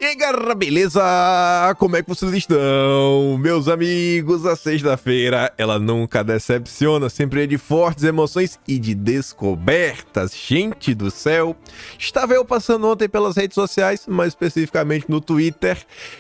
aí, galera, beleza? Como é que vocês estão? Meus amigos, a sexta-feira, ela nunca decepciona, sempre é de fortes emoções e de descobertas. Gente do céu, estava eu passando ontem pelas redes sociais, mais especificamente no Twitter,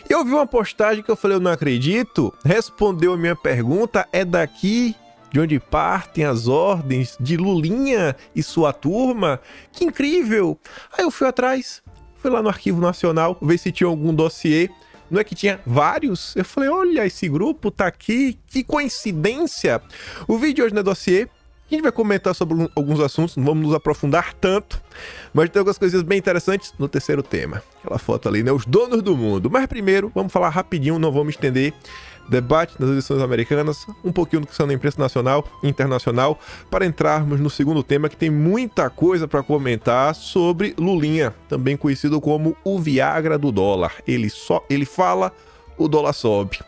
e eu vi uma postagem que eu falei, eu não acredito. Respondeu a minha pergunta, é daqui de onde partem as ordens de Lulinha e sua turma? Que incrível! Aí eu fui atrás, fui lá no Arquivo Nacional, ver se tinha algum dossiê. Não é que tinha vários? Eu falei, olha, esse grupo tá aqui, que coincidência! O vídeo hoje não é dossiê, a gente vai comentar sobre alguns assuntos, não vamos nos aprofundar tanto, mas tem algumas coisinhas bem interessantes no terceiro tema. Aquela foto ali, né? Os donos do mundo. Mas primeiro, vamos falar rapidinho, não vamos estender. Debate nas eleições americanas, um pouquinho do que são na imprensa nacional e internacional, para entrarmos no segundo tema, que tem muita coisa para comentar sobre Lulinha, também conhecido como o Viagra do dólar. Ele fala, o dólar sobe.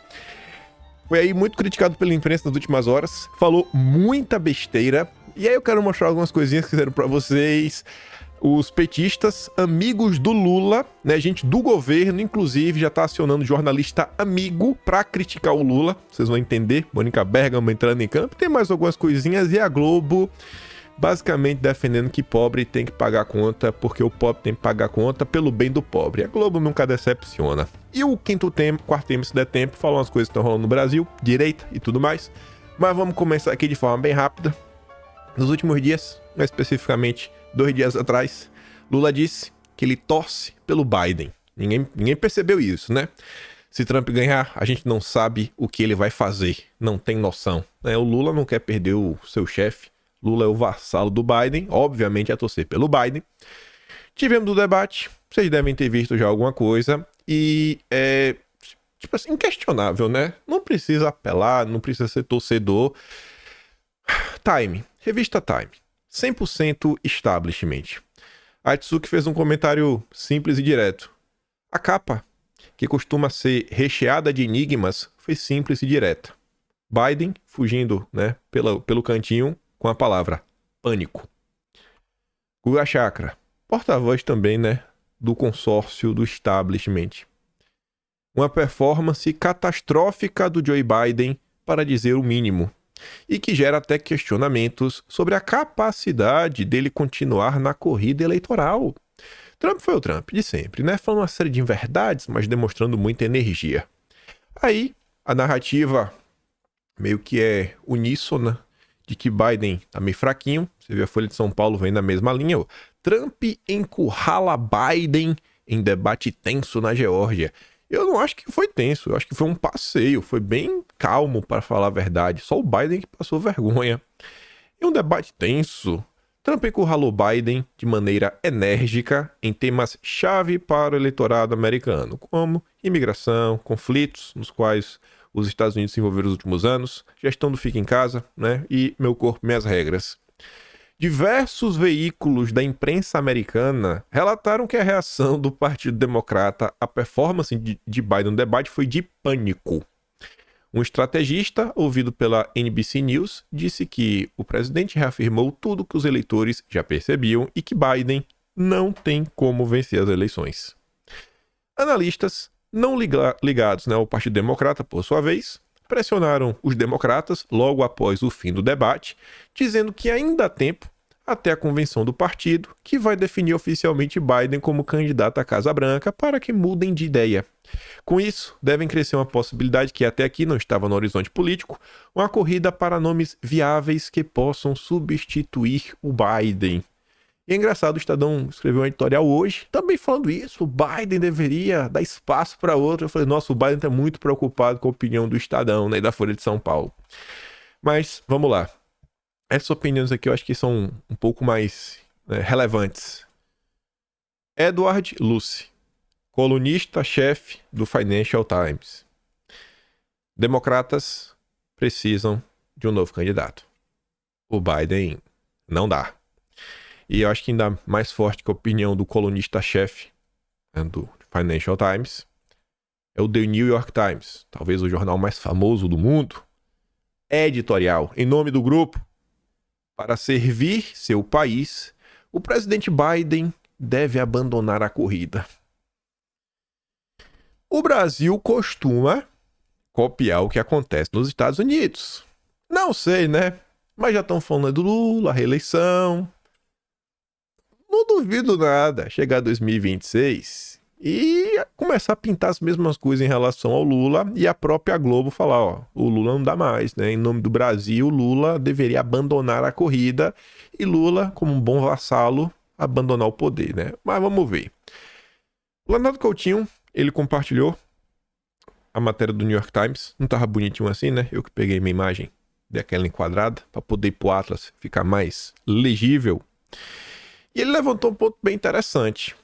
Foi aí muito criticado pela imprensa nas últimas horas, falou muita besteira, e aí eu quero mostrar algumas coisinhas que fizeram para vocês. Os petistas, amigos do Lula, né, gente do governo, inclusive, já tá acionando jornalista amigo pra criticar o Lula. Vocês vão entender, Mônica Bergamo entrando em campo. Tem mais algumas coisinhas e a Globo basicamente defendendo que pobre tem que pagar conta, porque o pobre tem que pagar conta pelo bem do pobre. A Globo nunca decepciona. E o quarto tema, se der tempo, falar umas coisas que estão rolando no Brasil, direita e tudo mais. Mas vamos começar aqui de forma bem rápida. Nos últimos dias, mais especificamente 2 dias atrás, Lula disse que ele torce pelo Biden. Ninguém percebeu isso, né? Se Trump ganhar, a gente não sabe o que ele vai fazer. Não tem noção, né? O Lula não quer perder o seu chefe. Lula é o vassalo do Biden. Obviamente, é torcer pelo Biden. Tivemos o debate. Vocês devem ter visto já alguma coisa. E é, tipo assim, inquestionável, né? Não precisa apelar, não precisa ser torcedor. Time. Revista Time. 100% establishment. A Atsuki fez um comentário simples e direto. A capa, que costuma ser recheada de enigmas, foi simples e direta. Biden fugindo, né, pelo cantinho com a palavra pânico. Guga Chakra, porta-voz também, né, do consórcio do establishment. Uma performance catastrófica do Joe Biden, para dizer o mínimo. E que gera até questionamentos sobre a capacidade dele continuar na corrida eleitoral. Trump foi o Trump de sempre, né? Falando uma série de inverdades, mas demonstrando muita energia. Aí, a narrativa meio que é uníssona de que Biden tá meio fraquinho. Você vê a Folha de São Paulo vem na mesma linha. Ó. Trump encurrala Biden em debate tenso na Geórgia. Eu não acho que foi tenso, eu acho que foi um passeio, foi bem calmo, para falar a verdade. Só o Biden que passou vergonha. Em um debate tenso, Trump encurralou Biden de maneira enérgica em temas-chave para o eleitorado americano, como imigração, conflitos nos quais os Estados Unidos se envolveram nos últimos anos, gestão do fica em casa, né, e meu corpo, minhas regras. Diversos veículos da imprensa americana relataram que a reação do Partido Democrata à performance de Biden no debate foi de pânico. Um estrategista, ouvido pela NBC News, disse que o presidente reafirmou tudo que os eleitores já percebiam e que Biden não tem como vencer as eleições. Analistas não ligados, né, ao Partido Democrata, por sua vez, pressionaram os democratas logo após o fim do debate, dizendo que ainda há tempo até a convenção do partido, que vai definir oficialmente Biden como candidato à Casa Branca para que mudem de ideia. Com isso, devem crescer uma possibilidade que até aqui não estava no horizonte político, uma corrida para nomes viáveis que possam substituir o Biden. E é engraçado, o Estadão escreveu um editorial hoje, também falando isso, o Biden deveria dar espaço para outro. Eu falei, nossa, o Biden está muito preocupado com a opinião do Estadão, né, e da Folha de São Paulo. Mas, vamos lá. Essas opiniões aqui eu acho que são um pouco mais relevantes. Edward Luce, colunista-chefe do Financial Times. Democratas precisam de um novo candidato. O Biden não dá. E eu acho que ainda mais forte que a opinião do colunista-chefe, né, do Financial Times é o The New York Times, talvez o jornal mais famoso do mundo. Editorial, em nome do grupo, para servir seu país, o presidente Biden deve abandonar a corrida. O Brasil costuma copiar o que acontece nos Estados Unidos. Não sei, né? Mas já estão falando do Lula, reeleição. Não duvido nada chegar 2026 e começar a pintar as mesmas coisas em relação ao Lula e a própria Globo falar, ó, o Lula não dá mais, né? Em nome do Brasil, o Lula deveria abandonar a corrida e Lula, como um bom vassalo, abandonar o poder, né? Mas vamos ver. O Leonardo Coutinho, ele compartilhou a matéria do New York Times, não tava bonitinho assim, né? Eu que peguei minha imagem, dei aquela enquadrada para poder ir pro Atlas ficar mais legível. E ele levantou um ponto bem interessante.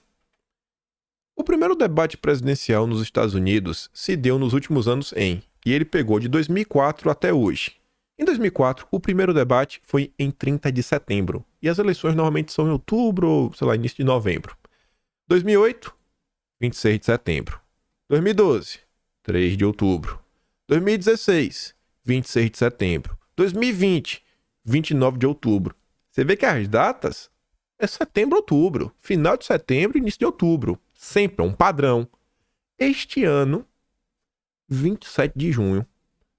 O primeiro debate presidencial nos Estados Unidos se deu nos últimos anos e ele pegou de 2004 até hoje. Em 2004, o primeiro debate foi em 30 de setembro, e as eleições normalmente são em outubro ou, sei lá, início de novembro. 2008, 26 de setembro. 2012, 3 de outubro. 2016, 26 de setembro. 2020, 29 de outubro. Você vê que as datas é setembro, outubro. Final de setembro, início de outubro. Sempre é um padrão. Este ano, 27 de junho.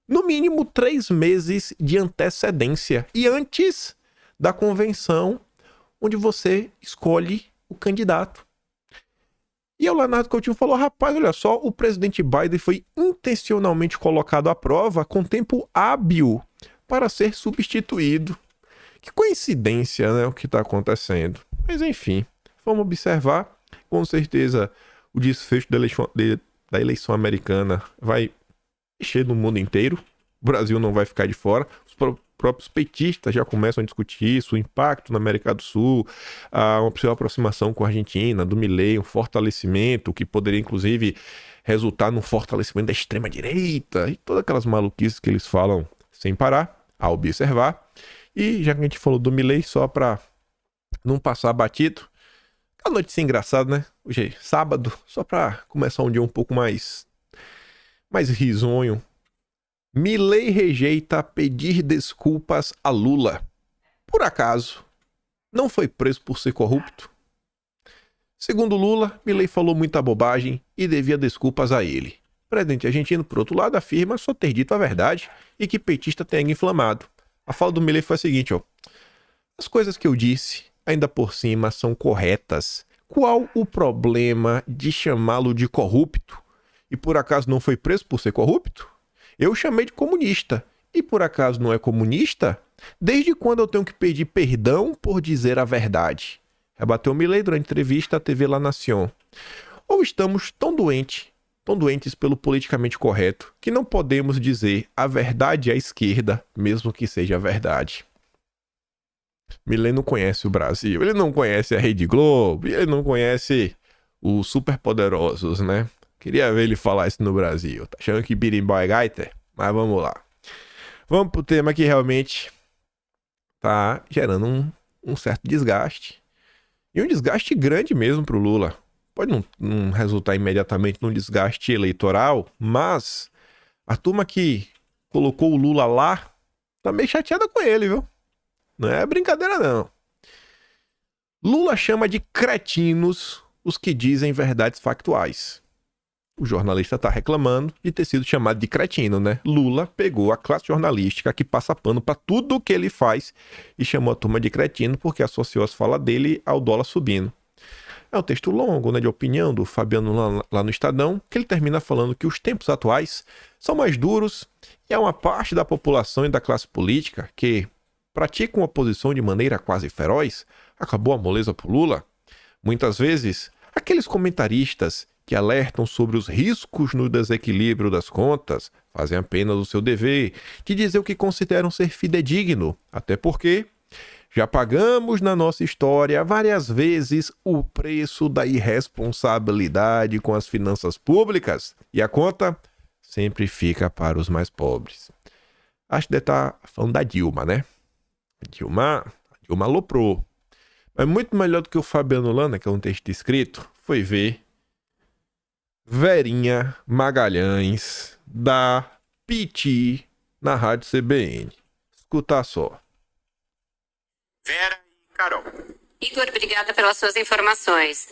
No mínimo 3 meses de antecedência. E antes da convenção, onde você escolhe o candidato. E o Leonardo Coutinho falou, rapaz, olha só, o presidente Biden foi intencionalmente colocado à prova com tempo hábil para ser substituído. Que coincidência, né, o que está acontecendo. Mas enfim, vamos observar. Com certeza, o desfecho da eleição americana vai mexer no mundo inteiro. O Brasil não vai ficar de fora. Os próprios petistas já começam a discutir isso, o impacto na América do Sul, uma possível aproximação com a Argentina, do Milei, um fortalecimento que poderia, inclusive, resultar num fortalecimento da extrema-direita e todas aquelas maluquices que eles falam sem parar, a observar. E já que a gente falou do Milei, só para não passar batido, a notícia engraçada, né? Hoje é sábado, só para começar um dia um pouco mais risonho. Milei rejeita pedir desculpas a Lula. Por acaso, não foi preso por ser corrupto? Segundo Lula, Milei falou muita bobagem e devia desculpas a ele. O presidente argentino, por outro lado, afirma só ter dito a verdade e que petista tenha inflamado. A fala do Milei foi a seguinte, ó. As coisas que eu disse, ainda por cima, são corretas. Qual o problema de chamá-lo de corrupto? E por acaso não foi preso por ser corrupto? Eu chamei de comunista. E por acaso não é comunista? Desde quando eu tenho que pedir perdão por dizer a verdade? Rebateu Milei durante entrevista à TV La Nación. Ou estamos tão doentes pelo politicamente correto, que não podemos dizer a verdade à esquerda, mesmo que seja verdade. Milei não conhece o Brasil, ele não conhece a Rede Globo, ele não conhece os superpoderosos, né? Queria ver ele falar isso no Brasil. Tá achando que birimbau é gaita? Mas vamos lá. Vamos pro tema que realmente tá gerando um certo desgaste. E um desgaste grande mesmo pro Lula. Pode não resultar imediatamente num desgaste eleitoral, mas a turma que colocou o Lula lá tá meio chateada com ele, viu? Não é brincadeira, não. Lula chama de cretinos os que dizem verdades factuais. O jornalista tá reclamando de ter sido chamado de cretino, né? Lula pegou a classe jornalística que passa pano pra tudo o que ele faz e chamou a turma de cretino porque associou as falas dele ao dólar subindo. É um texto longo, né, de opinião do Fabiano lá no Estadão, que ele termina falando que os tempos atuais são mais duros e há uma parte da população e da classe política que praticam oposição de maneira quase feroz. Acabou a moleza pro Lula. Muitas vezes, aqueles comentaristas que alertam sobre os riscos no desequilíbrio das contas fazem apenas o seu dever de dizer o que consideram ser fidedigno, até porque já pagamos na nossa história várias vezes o preço da irresponsabilidade com as finanças públicas e a conta sempre fica para os mais pobres. Acho que deve estar falando da Dilma, né? Dilma aloprou. Mas muito melhor do que o Fabiano Lana, que é um texto escrito, foi ver Verinha Magalhães da PT na Rádio CBN. Escuta só. Vera e Carol. Igor, obrigada pelas suas informações.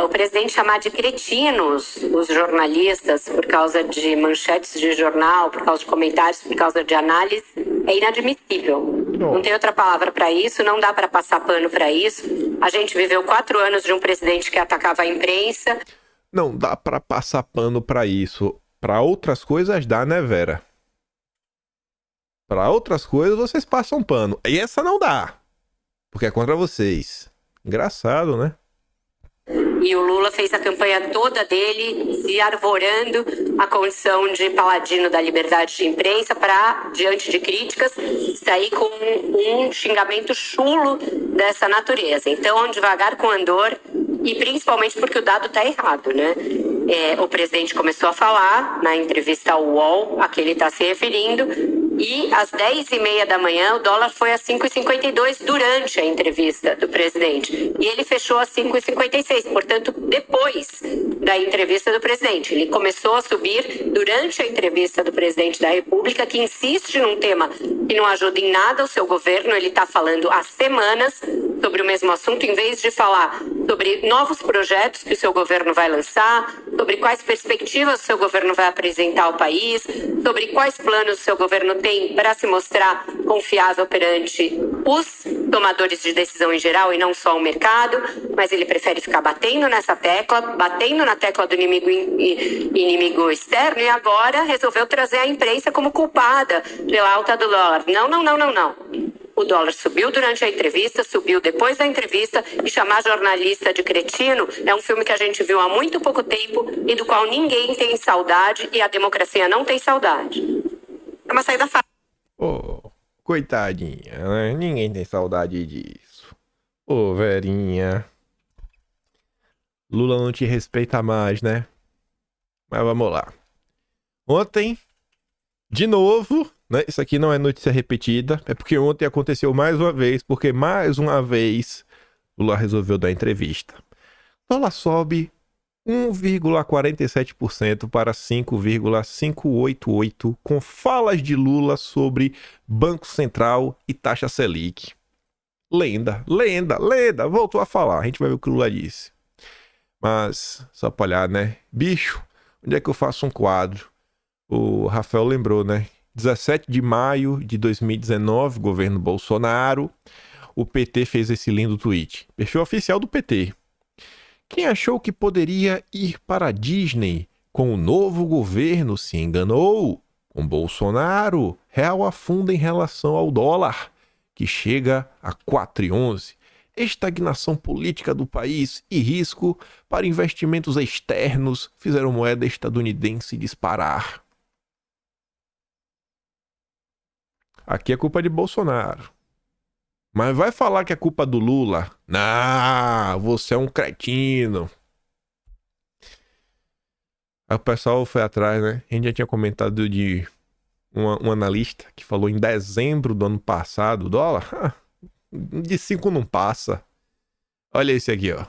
O presidente chamar de cretinos os jornalistas por causa de manchetes de jornal, por causa de comentários, por causa de análise, é inadmissível. Não tem outra palavra para isso, não dá para passar pano para isso. A gente viveu 4 anos de um presidente que atacava a imprensa. Não dá para passar pano para isso. Para outras coisas dá, né, Vera? Para outras coisas vocês passam pano. E essa não dá. Porque é contra vocês. Engraçado, né? E o Lula fez a campanha toda dele se arvorando a condição de paladino da liberdade de imprensa para, diante de críticas, sair com um xingamento chulo dessa natureza. Então, devagar com andor, e principalmente porque o dado está errado, né? O presidente começou a falar na entrevista ao UOL, a que ele está se referindo, e às 10h30 da manhã o dólar foi a 5,52 durante a entrevista do presidente. E ele fechou a 5,56, portanto, depois da entrevista do presidente. Ele começou a subir durante a entrevista do presidente da República, que insiste num tema que não ajuda em nada o seu governo. Ele está falando há semanas sobre o mesmo assunto, em vez de falar sobre novos projetos que o seu governo vai lançar, sobre quais perspectivas o seu governo vai apresentar ao país, sobre quais planos o seu governo tem para se mostrar confiável perante os tomadores de decisão em geral e não só o mercado, mas ele prefere ficar batendo nessa tecla, batendo na tecla do inimigo externo, e agora resolveu trazer a imprensa como culpada pela alta do dólar. Não. O dólar subiu durante a entrevista, subiu depois da entrevista, e chamar jornalista de cretino é um filme que a gente viu há muito pouco tempo e do qual ninguém tem saudade, e a democracia não tem saudade. É uma saída fácil. Coitadinha, né? Ninguém tem saudade disso. Verinha. Lula não te respeita mais, né? Mas vamos lá. Ontem, de novo, né? Isso aqui não é notícia repetida, é porque ontem aconteceu mais uma vez, porque mais uma vez Lula resolveu dar entrevista. Dólar sobe 1,47% para 5,588, com falas de Lula sobre Banco Central e taxa Selic. Lenda, voltou a falar, a gente vai ver o que o Lula disse. Mas, só pra olhar, né? Bicho, onde é que eu faço um quadro? O Rafael lembrou, né? 17 de maio de 2019, governo Bolsonaro, o PT fez esse lindo tweet. Perfil oficial do PT. Quem achou que poderia ir para a Disney com o novo governo se enganou. Com Bolsonaro, real afunda em relação ao dólar, que chega a 4,11. Estagnação política do país e risco para investimentos externos fizeram moeda estadunidense disparar. Aqui é culpa de Bolsonaro. Mas vai falar que é culpa do Lula? Não, você é um cretino. Aí o pessoal foi atrás, né? A gente já tinha comentado de um analista que falou em dezembro do ano passado, o dólar, de 5 não passa. Olha esse aqui, ó.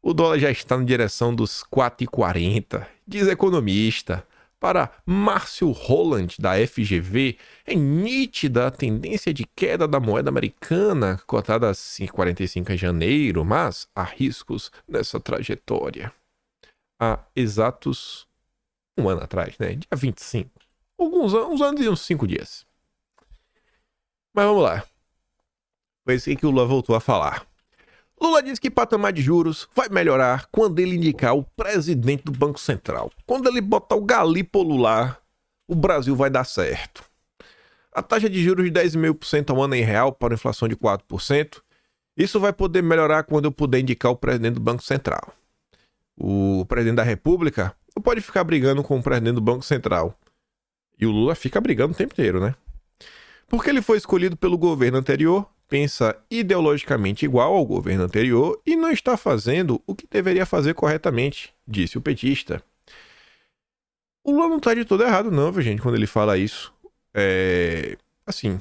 O dólar já está na direção dos 4,40, diz economista. Para Márcio Roland, da FGV, é nítida a tendência de queda da moeda americana, cotada a 5,45 em janeiro, mas há riscos nessa trajetória. Há exatos um ano atrás, né? Dia 25. Uns anos e uns 5 dias. Mas vamos lá. Foi isso que o Lula voltou a falar. Lula diz que patamar de juros vai melhorar quando ele indicar o presidente do Banco Central. Quando ele botar o Galípolo lá, o Brasil vai dar certo. A taxa de juros de 10,5% ao ano em real para a inflação de 4%. Isso vai poder melhorar quando eu puder indicar o presidente do Banco Central. O presidente da República não pode ficar brigando com o presidente do Banco Central. E o Lula fica brigando o tempo inteiro, né? Porque ele foi escolhido pelo governo anterior, pensa ideologicamente igual ao governo anterior e não está fazendo o que deveria fazer corretamente, disse o petista. O Lula não está de todo errado não, viu, gente, quando ele fala isso. Assim,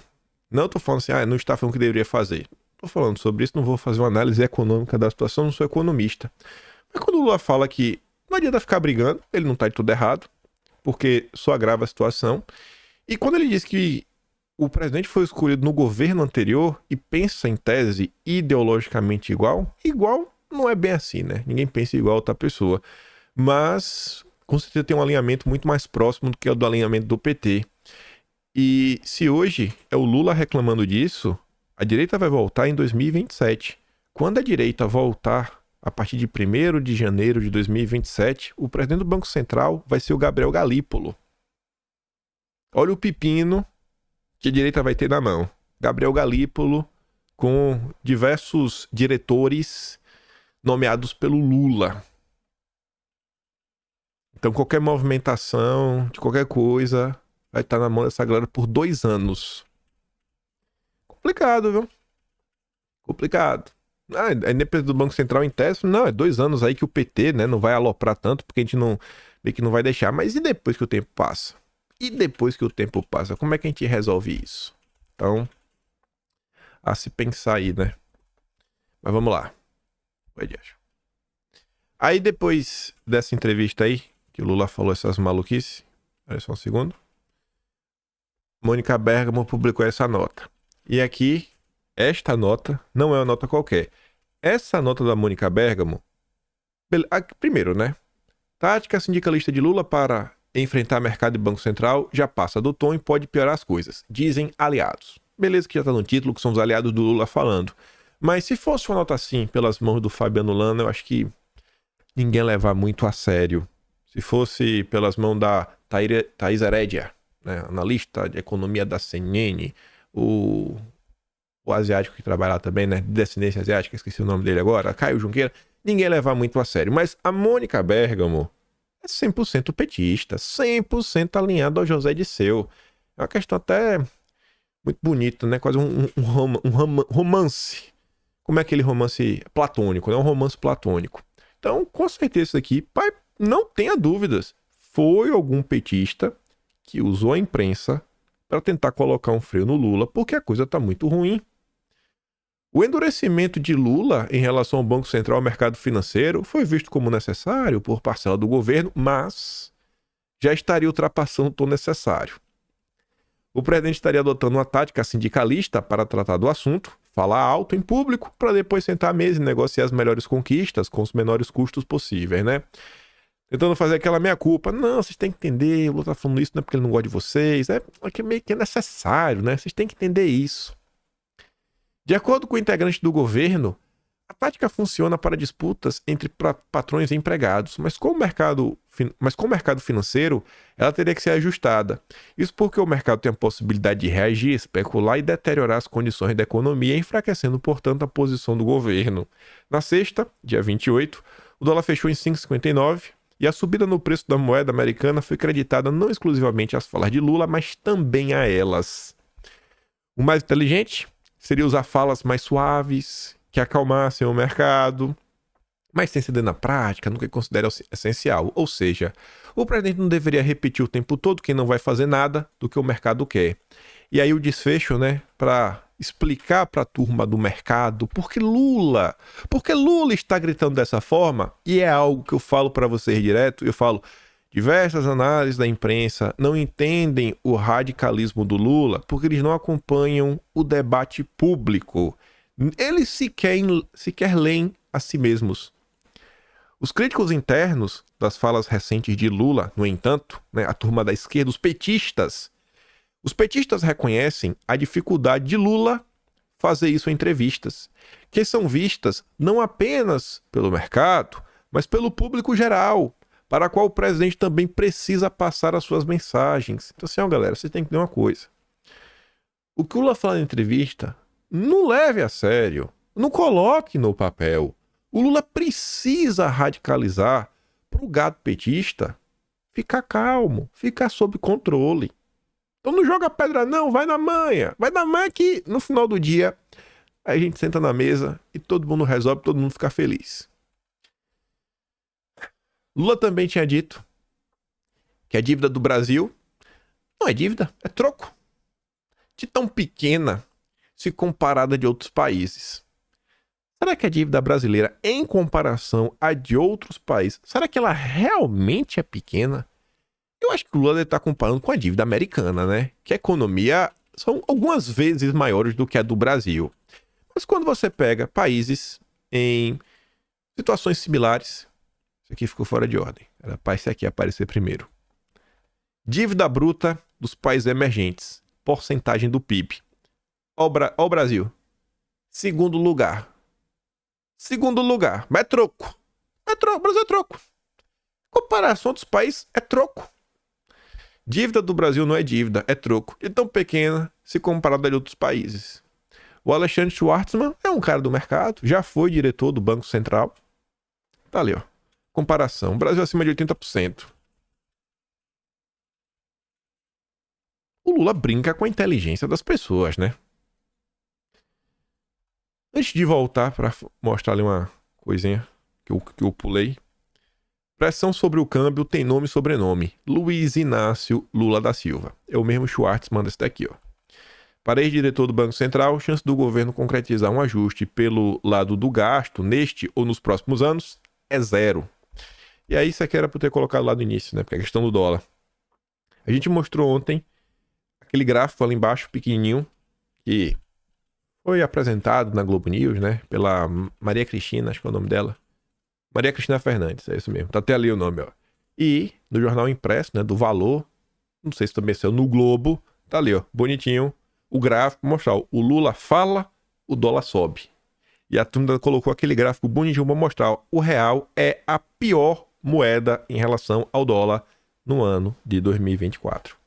não estou falando assim, não está falando o que deveria fazer. Estou falando sobre isso, não vou fazer uma análise econômica da situação, não sou economista. Mas quando o Lula fala que não adianta ficar brigando, ele não está de todo errado, porque só agrava a situação. E quando ele diz que o presidente foi escolhido no governo anterior e pensa em tese ideologicamente igual Não é bem assim, né? Ninguém pensa igual a outra pessoa. Mas, com certeza, tem um alinhamento muito mais próximo do que o do alinhamento do PT. E se hoje é o Lula reclamando disso, a direita vai voltar em 2027. Quando a direita voltar, a partir de 1º de janeiro de 2027, o presidente do Banco Central vai ser o Gabriel Galípolo. Olha o pepino que a direita vai ter na mão. Gabriel Galípolo, com diversos diretores nomeados pelo Lula. Então qualquer movimentação de qualquer coisa vai estar na mão dessa galera por 2 anos. Complicado, viu? Complicado. A independência do Banco Central em tese, não, é 2 anos aí que o PT, né, não vai aloprar tanto, porque a gente não, meio que não vai deixar. Mas e depois que o tempo passa? E depois que o tempo passa, como é que a gente resolve isso? Então, a se pensar aí, né? Mas vamos lá. Aí depois dessa entrevista aí, que o Lula falou essas maluquices, olha só um segundo. Mônica Bergamo publicou essa nota. E aqui, esta nota não é uma nota qualquer. Essa nota da Mônica Bergamo, primeiro, né? Tática sindicalista de Lula para enfrentar mercado e Banco Central já passa do tom e pode piorar as coisas. Dizem aliados. Beleza que já tá no título, que são os aliados do Lula falando. Mas se fosse uma nota assim, pelas mãos do Fabiano Lana, eu acho que ninguém levar muito a sério. Se fosse pelas mãos da Thaís Herédia, né, analista de economia da CNN, o asiático que trabalha lá também, né, de descendência asiática, esqueci o nome dele agora, Caio Junqueira, ninguém levar muito a sério. Mas a Mônica Bergamo é 100% petista, 100% alinhado ao José Disseu. É uma questão até muito bonita, né, quase um romance. Como é aquele romance platônico, né, um romance platônico. Então, com certeza isso aqui, pai, não tenha dúvidas, foi algum petista que usou a imprensa para tentar colocar um freio no Lula, porque a coisa está muito ruim. O endurecimento de Lula em relação ao Banco Central e ao mercado financeiro foi visto como necessário por parcela do governo, mas já estaria ultrapassando o tom necessário. O presidente estaria adotando uma tática sindicalista para tratar do assunto, falar alto em público, para depois sentar à mesa e negociar as melhores conquistas com os menores custos possíveis, né? Tentando fazer aquela meia-culpa. Não, vocês têm que entender, o Lula tá falando isso não é porque ele não gosta de vocês, é que meio que é necessário, né? Vocês têm que entender isso. De acordo com o integrante do governo, a tática funciona para disputas entre patrões e empregados, mas com o mercado financeiro, ela teria que ser ajustada. Isso porque o mercado tem a possibilidade de reagir, especular e deteriorar as condições da economia, enfraquecendo, portanto, a posição do governo. Na sexta, dia 28, o dólar fechou em 5,59 e a subida no preço da moeda americana foi creditada não exclusivamente às falas de Lula, mas também a elas. O mais inteligente seria usar falas mais suaves, que acalmassem o mercado, mas sem ceder na prática, no que considera essencial. Ou seja, o presidente não deveria repetir o tempo todo que não vai fazer nada do que o mercado quer. E aí o desfecho, né, para explicar para a turma do mercado porque Lula está gritando dessa forma, e é algo que eu falo para vocês direto, eu falo, diversas análises da imprensa não entendem o radicalismo do Lula porque eles não acompanham o debate público. Eles sequer leem a si mesmos. Os críticos internos das falas recentes de Lula, no entanto, né, a turma da esquerda, os petistas reconhecem a dificuldade de Lula fazer isso em entrevistas, que são vistas não apenas pelo mercado, mas pelo público geral, para a qual o presidente também precisa passar as suas mensagens. Então assim, ó, galera, vocês têm que entender uma coisa. O que o Lula fala na entrevista, não leve a sério, não coloque no papel. O Lula precisa radicalizar para o gado petista ficar calmo, ficar sob controle. Então não joga pedra não, vai na manha que no final do dia a gente senta na mesa e todo mundo resolve, todo mundo fica feliz. Lula também tinha dito que a dívida do Brasil não é dívida, é troco. De tão pequena se comparada de outros países. Será que a dívida brasileira, em comparação a de outros países, será que ela realmente é pequena? Eu acho que o Lula deve estar comparando com a dívida americana, né? Que a economia são algumas vezes maiores do que a do Brasil. Mas quando você pega países em Situações similares. Isso aqui ficou fora de ordem. Era para esse aqui aparecer primeiro. Dívida bruta dos países emergentes. Porcentagem do PIB. Ó o Brasil. Segundo lugar. Mas é troco. O Brasil é troco. Comparação dos países é troco. Dívida do Brasil não é dívida, é troco. De tão pequena se comparada a outros países. O Alexandre Schwartzman é um cara do mercado, já foi diretor do Banco Central. Tá ali, ó. Comparação. Brasil acima de 80%. O Lula brinca com a inteligência das pessoas, né? Antes de voltar para mostrar ali uma coisinha que eu pulei. Pressão sobre o câmbio tem nome e sobrenome. Luiz Inácio Lula da Silva. É o mesmo Schwartzman desse daqui, ó. Para ex-diretor do Banco Central, chance do governo concretizar um ajuste pelo lado do gasto neste ou nos próximos anos é zero. E aí isso aqui era para eu ter colocado lá no início, né? Porque é a questão do dólar. A gente mostrou ontem aquele gráfico ali embaixo, pequenininho, que foi apresentado na Globo News, né? Pela Maria Cristina, acho que é o nome dela. Maria Cristina Fernandes, é isso mesmo. Tá até ali o nome, ó. E no jornal impresso, né? Do Valor, não sei se também saiu no Globo, tá ali, ó. Bonitinho. O gráfico mostrar, o Lula fala, o dólar sobe. E a turma colocou aquele gráfico bonitinho para mostrar, o real é a pior moeda em relação ao dólar no ano de 2024.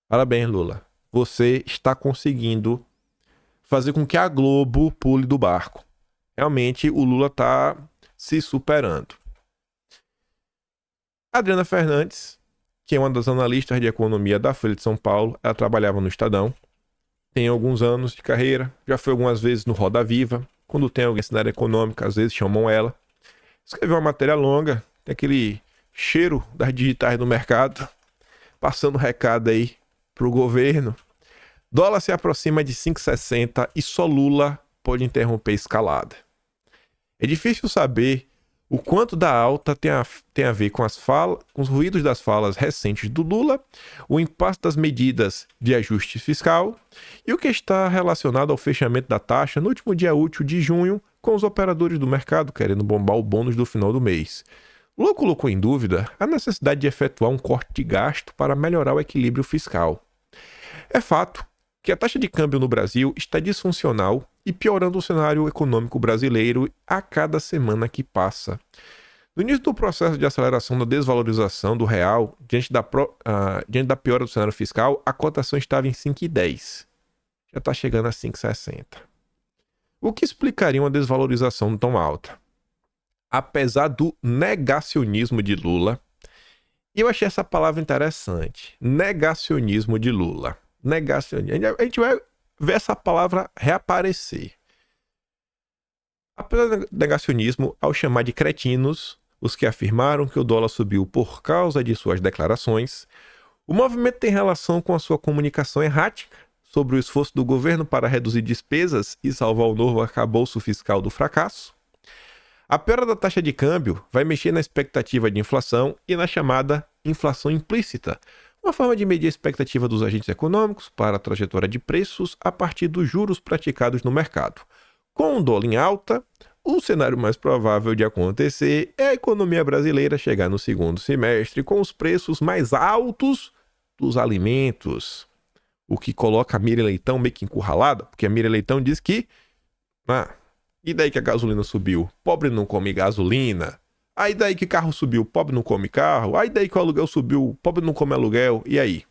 Parabéns, Lula. Você está conseguindo fazer com que a Globo pule do barco. Realmente, o Lula está se superando. Adriana Fernandes, que é uma das analistas de economia da Folha de São Paulo, ela trabalhava no Estadão, tem alguns anos de carreira, já foi algumas vezes no Roda Viva. Quando tem alguém na área econômica, às vezes chamam ela. Escreveu uma matéria longa, tem aquele cheiro das digitais do mercado, passando recado aí pro governo. Dólar se aproxima de 5,60 e só Lula pode interromper a escalada. É difícil saber o quanto da alta tem a ver com com os ruídos das falas recentes do Lula, o impacto das medidas de ajuste fiscal e o que está relacionado ao fechamento da taxa no último dia útil de junho, com os operadores do mercado querendo bombar o bônus do final do mês. Lula colocou em dúvida a necessidade de efetuar um corte de gasto para melhorar o equilíbrio fiscal. É fato que a taxa de câmbio no Brasil está disfuncional e piorando o cenário econômico brasileiro a cada semana que passa. No início do processo de aceleração da desvalorização do real, diante da piora do cenário fiscal, a cotação estava em 5,10. Já está chegando a 5,60. O que explicaria uma desvalorização tão alta? Apesar do negacionismo de Lula, e eu achei essa palavra interessante, negacionismo de Lula. Negacionismo. A gente vai ver essa palavra reaparecer. Apesar do negacionismo, ao chamar de cretinos os que afirmaram que o dólar subiu por causa de suas declarações, o movimento tem relação com a sua comunicação errática sobre o esforço do governo para reduzir despesas e salvar o novo arcabouço fiscal do fracasso. A piora da taxa de câmbio vai mexer na expectativa de inflação e na chamada inflação implícita, uma forma de medir a expectativa dos agentes econômicos para a trajetória de preços a partir dos juros praticados no mercado. Com o dólar em alta, o cenário mais provável de acontecer é a economia brasileira chegar no segundo semestre com os preços mais altos dos alimentos. O que coloca a Miriam Leitão meio que encurralada, porque a Miriam Leitão diz que e daí que a gasolina subiu? Pobre não come gasolina. Aí daí que carro subiu, pobre não come carro. Aí daí que o aluguel subiu, pobre não come aluguel. E aí?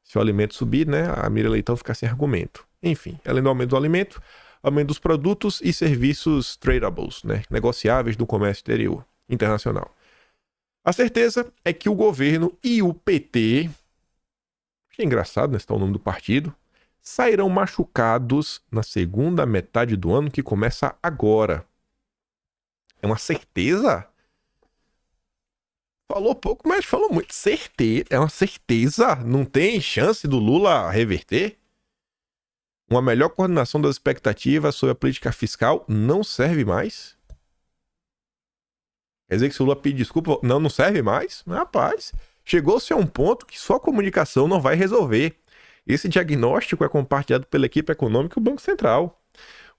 Se o alimento subir, né, a Miriam Leitão fica sem argumento. Enfim, além do aumento do alimento, aumento dos produtos e serviços tradables, né, negociáveis do comércio exterior, internacional. A certeza é que o governo e o PT, que é engraçado, né, está o nome do partido, sairão machucados na segunda metade do ano que começa agora. É uma certeza? Falou pouco, mas falou muito. Certeza. É uma certeza? Não tem chance do Lula reverter? Uma melhor coordenação das expectativas sobre a política fiscal não serve mais? Quer dizer que se o Lula pedir desculpa, não serve mais? Rapaz, chegou-se a um ponto que só a comunicação não vai resolver. Esse diagnóstico é compartilhado pela equipe econômica e o Banco Central.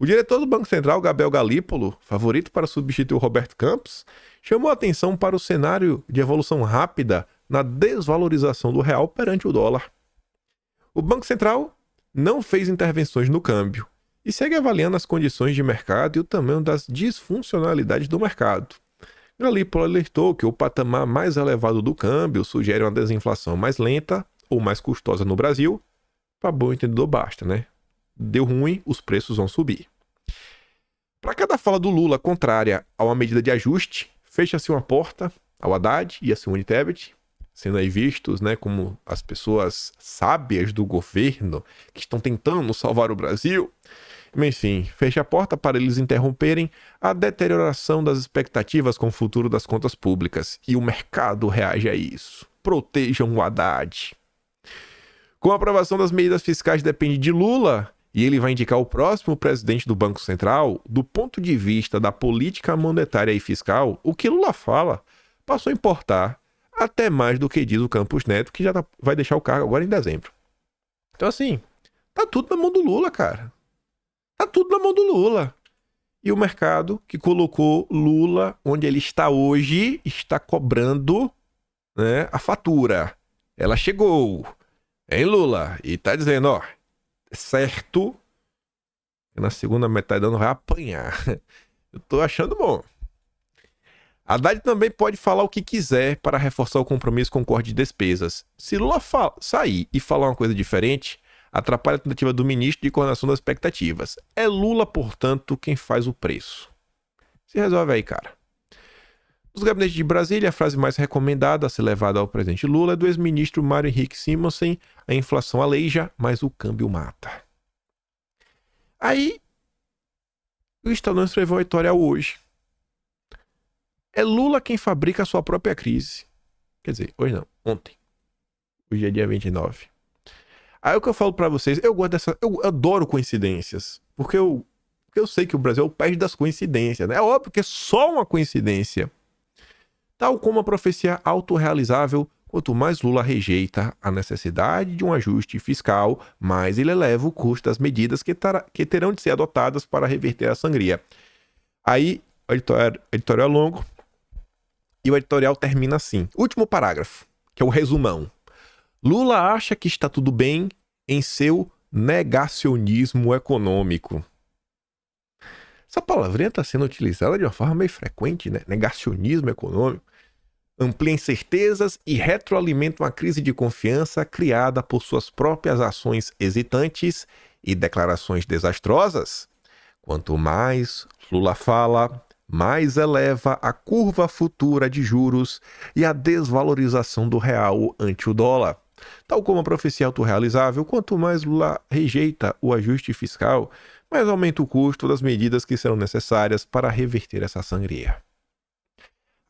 O diretor do Banco Central, Gabriel Galípolo, favorito para substituir o Roberto Campos, chamou a atenção para o cenário de evolução rápida na desvalorização do real perante o dólar. O Banco Central não fez intervenções no câmbio e segue avaliando as condições de mercado e o tamanho das disfuncionalidades do mercado. Galípolo alertou que o patamar mais elevado do câmbio sugere uma desinflação mais lenta ou mais custosa no Brasil. Para bom entendedor basta, né? Deu ruim, os preços vão subir. Para cada fala do Lula contrária a uma medida de ajuste, fecha-se uma porta ao Haddad e a Simone Tebet, sendo aí vistos, né, como as pessoas sábias do governo que estão tentando salvar o Brasil. Enfim, fecha a porta para eles interromperem a deterioração das expectativas com o futuro das contas públicas. E o mercado reage a isso. Protejam o Haddad. Com a aprovação das medidas fiscais depende de Lula, e ele vai indicar o próximo presidente do Banco Central, do ponto de vista da política monetária e fiscal, o que Lula fala passou a importar até mais do que diz o Campos Neto, que já vai deixar o cargo agora em dezembro. Então assim, tá tudo na mão do Lula, cara. Tá tudo na mão do Lula. E o mercado que colocou Lula onde ele está hoje está cobrando, né, a fatura. Ela chegou, hein, Lula? E tá dizendo, ó, certo, na segunda metade do ano vai apanhar. Eu tô achando bom. Haddad também pode falar o que quiser para reforçar o compromisso com o corte de despesas. Se Lula sair e falar uma coisa diferente, atrapalha a tentativa do ministro de coordenação das expectativas. É Lula, portanto, quem faz o preço. Se resolve aí, cara. Nos gabinetes de Brasília, a frase mais recomendada a ser levada ao presidente Lula é do ex-ministro Mário Henrique Simonsen: a inflação aleija, mas o câmbio mata. Aí, o Estadão escreveu um editorial hoje. É Lula quem fabrica a sua própria crise. Quer dizer, hoje não, ontem. Hoje é dia 29. Aí o que eu falo pra vocês, eu adoro coincidências, porque eu sei que o Brasil é o país das coincidências, né? É óbvio que é só uma coincidência. Tal como a profecia autorrealizável, quanto mais Lula rejeita a necessidade de um ajuste fiscal, mais ele eleva o custo das medidas que terão de ser adotadas para reverter a sangria. Aí, o editorial é longo, e o editorial termina assim. Último parágrafo, que é o resumão. Lula acha que está tudo bem em seu negacionismo econômico. Essa palavrinha está sendo utilizada de uma forma meio frequente, né? Negacionismo econômico. Amplia incertezas e retroalimenta uma crise de confiança criada por suas próprias ações hesitantes e declarações desastrosas. Quanto mais Lula fala, mais eleva a curva futura de juros e a desvalorização do real ante o dólar. Tal como a profecia autorrealizável, quanto mais Lula rejeita o ajuste fiscal, mais aumenta o custo das medidas que serão necessárias para reverter essa sangria.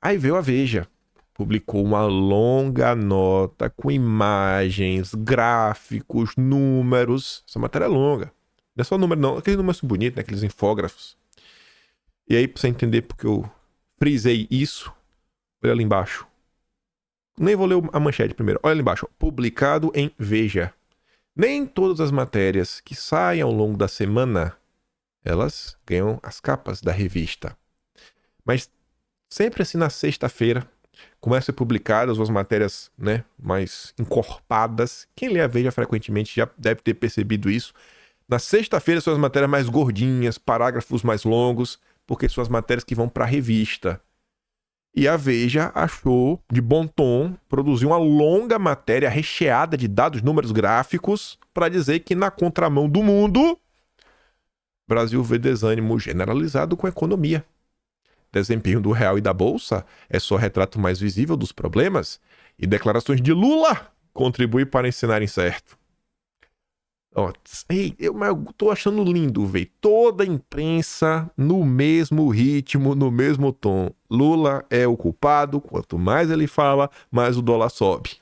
Aí veio a Veja, publicou uma longa nota com imagens, gráficos, números. Essa matéria é longa. Não é só número não, aqueles números bonitos, né? Aqueles infógrafos. E aí, pra você entender porque eu frisei isso, olha ali embaixo. Nem vou ler a manchete primeiro. Olha ali embaixo. Publicado em Veja. Nem todas as matérias que saem ao longo da semana, elas ganham as capas da revista. Mas sempre assim na sexta-feira, começam a ser publicadas as matérias, né, mais encorpadas. Quem lê a Veja frequentemente já deve ter percebido isso. Na sexta-feira são as matérias mais gordinhas, parágrafos mais longos, porque são as matérias que vão para a revista. E a Veja achou de bom tom produzir uma longa matéria recheada de dados, números, gráficos, para dizer que na contramão do mundo, o Brasil vê desânimo generalizado com a economia. Desempenho do real e da bolsa é só retrato mais visível dos problemas, e declarações de Lula contribuem para ensinar incerto. Eu tô achando lindo, velho. Toda a imprensa no mesmo ritmo, no mesmo tom. Lula é o culpado, quanto mais ele fala, mais o dólar sobe.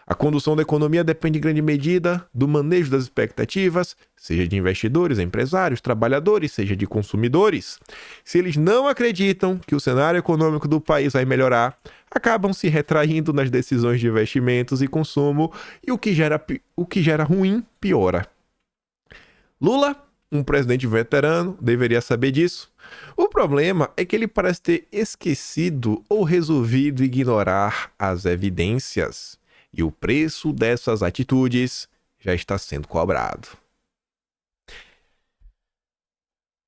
A condução da economia depende em grande medida do manejo das expectativas, seja de investidores, empresários, trabalhadores, seja de consumidores. Se eles não acreditam que o cenário econômico do país vai melhorar, acabam se retraindo nas decisões de investimentos e consumo, e o que gera ruim piora. Lula um presidente veterano deveria saber disso. O problema é que ele parece ter esquecido ou resolvido ignorar as evidências. E o preço dessas atitudes já está sendo cobrado.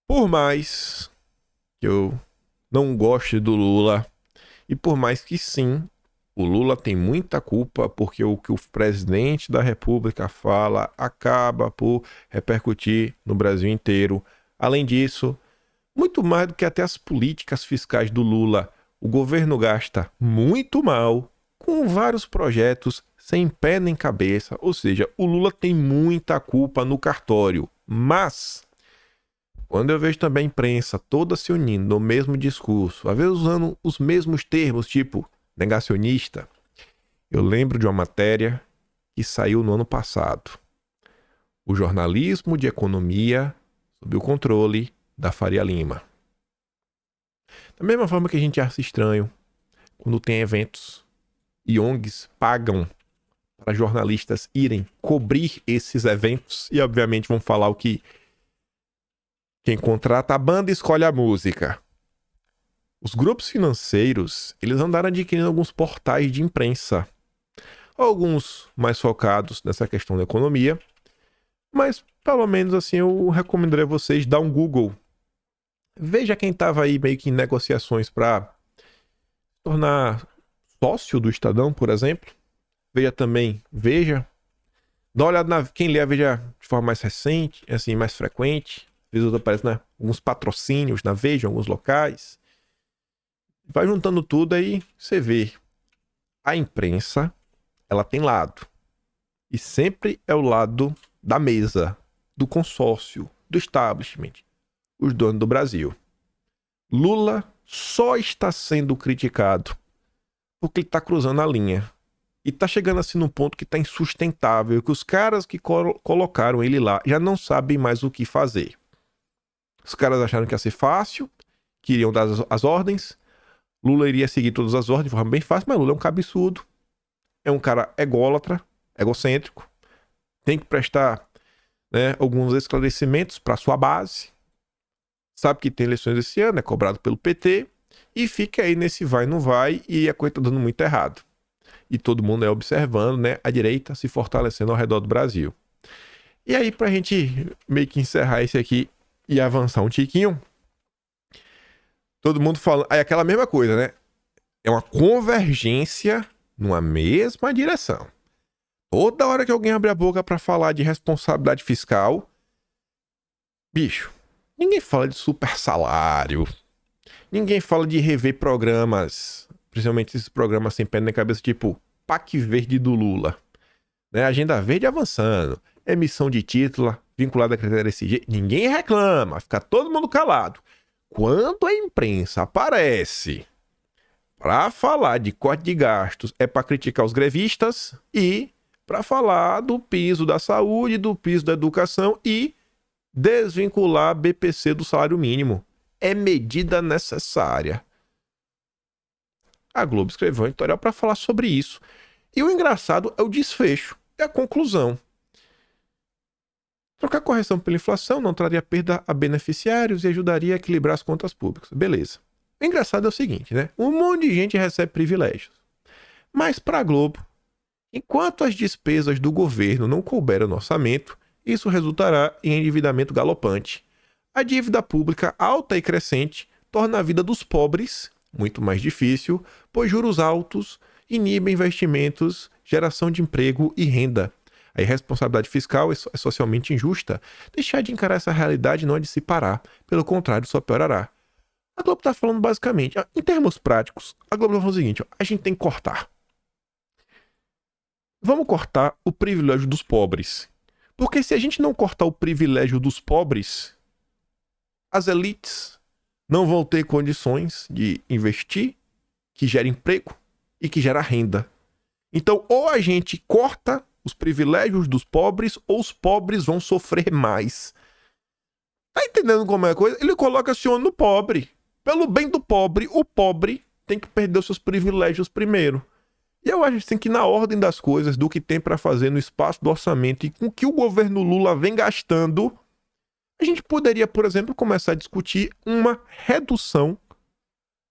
Por mais que eu não goste do Lula, e por mais que sim, o Lula tem muita culpa, porque o que o presidente da República fala acaba por repercutir no Brasil inteiro. Além disso, muito mais do que até as políticas fiscais do Lula, o governo gasta muito mal com vários projetos sem pé nem cabeça. Ou seja, o Lula tem muita culpa no cartório. Mas, quando eu vejo também a imprensa toda se unindo no mesmo discurso, às vezes usando os mesmos termos, tipo negacionista, eu lembro de uma matéria que saiu no ano passado. O jornalismo de economia sob o controle da Faria Lima. Da mesma forma que a gente acha estranho quando tem eventos e ONGs pagam para jornalistas irem cobrir esses eventos e obviamente vão falar o que quem contrata a banda escolhe a música. Os grupos financeiros, eles andaram adquirindo alguns portais de imprensa. Alguns mais focados nessa questão da economia, mas pelo menos assim eu recomendaria vocês dar um Google. Veja quem estava aí meio que em negociações para tornar sócio do Estadão, por exemplo. Veja. Dá uma olhada quem lê a Veja de forma mais recente, assim, mais frequente. Às vezes aparece alguns patrocínios na Veja, em alguns locais. Vai juntando tudo aí, você vê. A imprensa, ela tem lado. E sempre é o lado da mesa, do consórcio, do establishment, os donos do Brasil. Lula só está sendo criticado porque ele está cruzando a linha. E está chegando assim num ponto que está insustentável, que os caras que colocaram ele lá já não sabem mais o que fazer. Os caras acharam que ia ser fácil, queriam dar as ordens. Lula iria seguir todas as ordens de forma bem fácil, mas Lula é um cabeçudo. É um cara ególatra, egocêntrico. Tem que prestar alguns esclarecimentos para sua base. Sabe que tem eleições esse ano, é cobrado pelo PT. E fica aí nesse vai, não vai, e a coisa tá dando muito errado. E todo mundo observando, a direita se fortalecendo ao redor do Brasil. E aí, pra gente meio que encerrar esse aqui e avançar um tiquinho, todo mundo falando. Aí aquela mesma coisa, É uma convergência numa mesma direção. Toda hora que alguém abre a boca pra falar de responsabilidade fiscal, bicho, ninguém fala de super salário. Ninguém fala de rever programas, principalmente esses programas sem pé na cabeça, tipo PAC Verde do Lula. Agenda Verde avançando, emissão de título vinculada a critério SG. Ninguém reclama, fica todo mundo calado. Quando a imprensa aparece para falar de corte de gastos, é para criticar os grevistas e para falar do piso da saúde, do piso da educação e desvincular a BPC do salário mínimo. É medida necessária. A Globo escreveu um editorial para falar sobre isso. E o engraçado é o desfecho, é a conclusão. Trocar correção pela inflação não traria perda a beneficiários e ajudaria a equilibrar as contas públicas. Beleza. O engraçado é o seguinte, Um monte de gente recebe privilégios. Mas para a Globo, enquanto as despesas do governo não couberam no orçamento, isso resultará em endividamento galopante. A dívida pública alta e crescente torna a vida dos pobres muito mais difícil, pois juros altos inibem investimentos, geração de emprego e renda. A irresponsabilidade fiscal é socialmente injusta. Deixar de encarar essa realidade não é de se parar. Pelo contrário, só piorará. A Globo está falando basicamente, em termos práticos, a Globo está falando o seguinte, a gente tem que cortar. Vamos cortar o privilégio dos pobres. Porque se a gente não cortar o privilégio dos pobres, as elites não vão ter condições de investir, que gera emprego e que gera renda. Então, ou a gente corta os privilégios dos pobres, ou os pobres vão sofrer mais. Tá entendendo como é a coisa? Ele coloca esse ônus no pobre. Pelo bem do pobre, o pobre tem que perder os seus privilégios primeiro. E eu acho assim, que na ordem das coisas, do que tem para fazer no espaço do orçamento e com que o governo Lula vem gastando, a A gente poderia, por exemplo, começar a discutir uma redução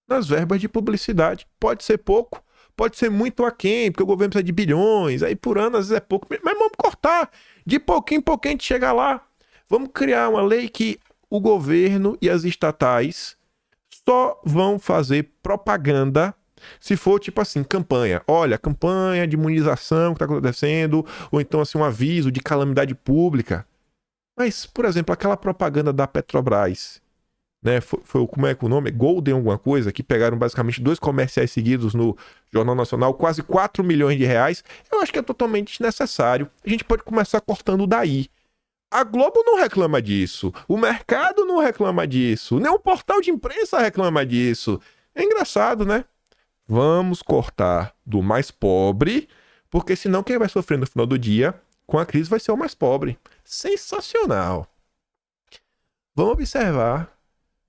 nas verbas de publicidade. Pode ser pouco, pode ser muito aquém, porque o governo precisa de bilhões, aí por ano às vezes é pouco, mas vamos cortar. De pouquinho em pouquinho a gente chega lá. Vamos criar uma lei que o governo e as estatais só vão fazer propaganda se for tipo assim, campanha. Olha, campanha de imunização que está acontecendo, ou então assim um aviso de calamidade pública. Mas, por exemplo, aquela propaganda da Petrobras, né? Foi como é que o nome? Golden alguma coisa, que pegaram basicamente 2 comerciais seguidos no Jornal Nacional, quase 4 milhões de reais. Eu acho que é totalmente desnecessário. A gente pode começar cortando daí. A Globo não reclama disso, o mercado não reclama disso, nem o portal de imprensa reclama disso. É engraçado, né? Vamos cortar do mais pobre, porque senão quem vai sofrer no final do dia com a crise vai ser o mais pobre. Sensacional. Vamos observar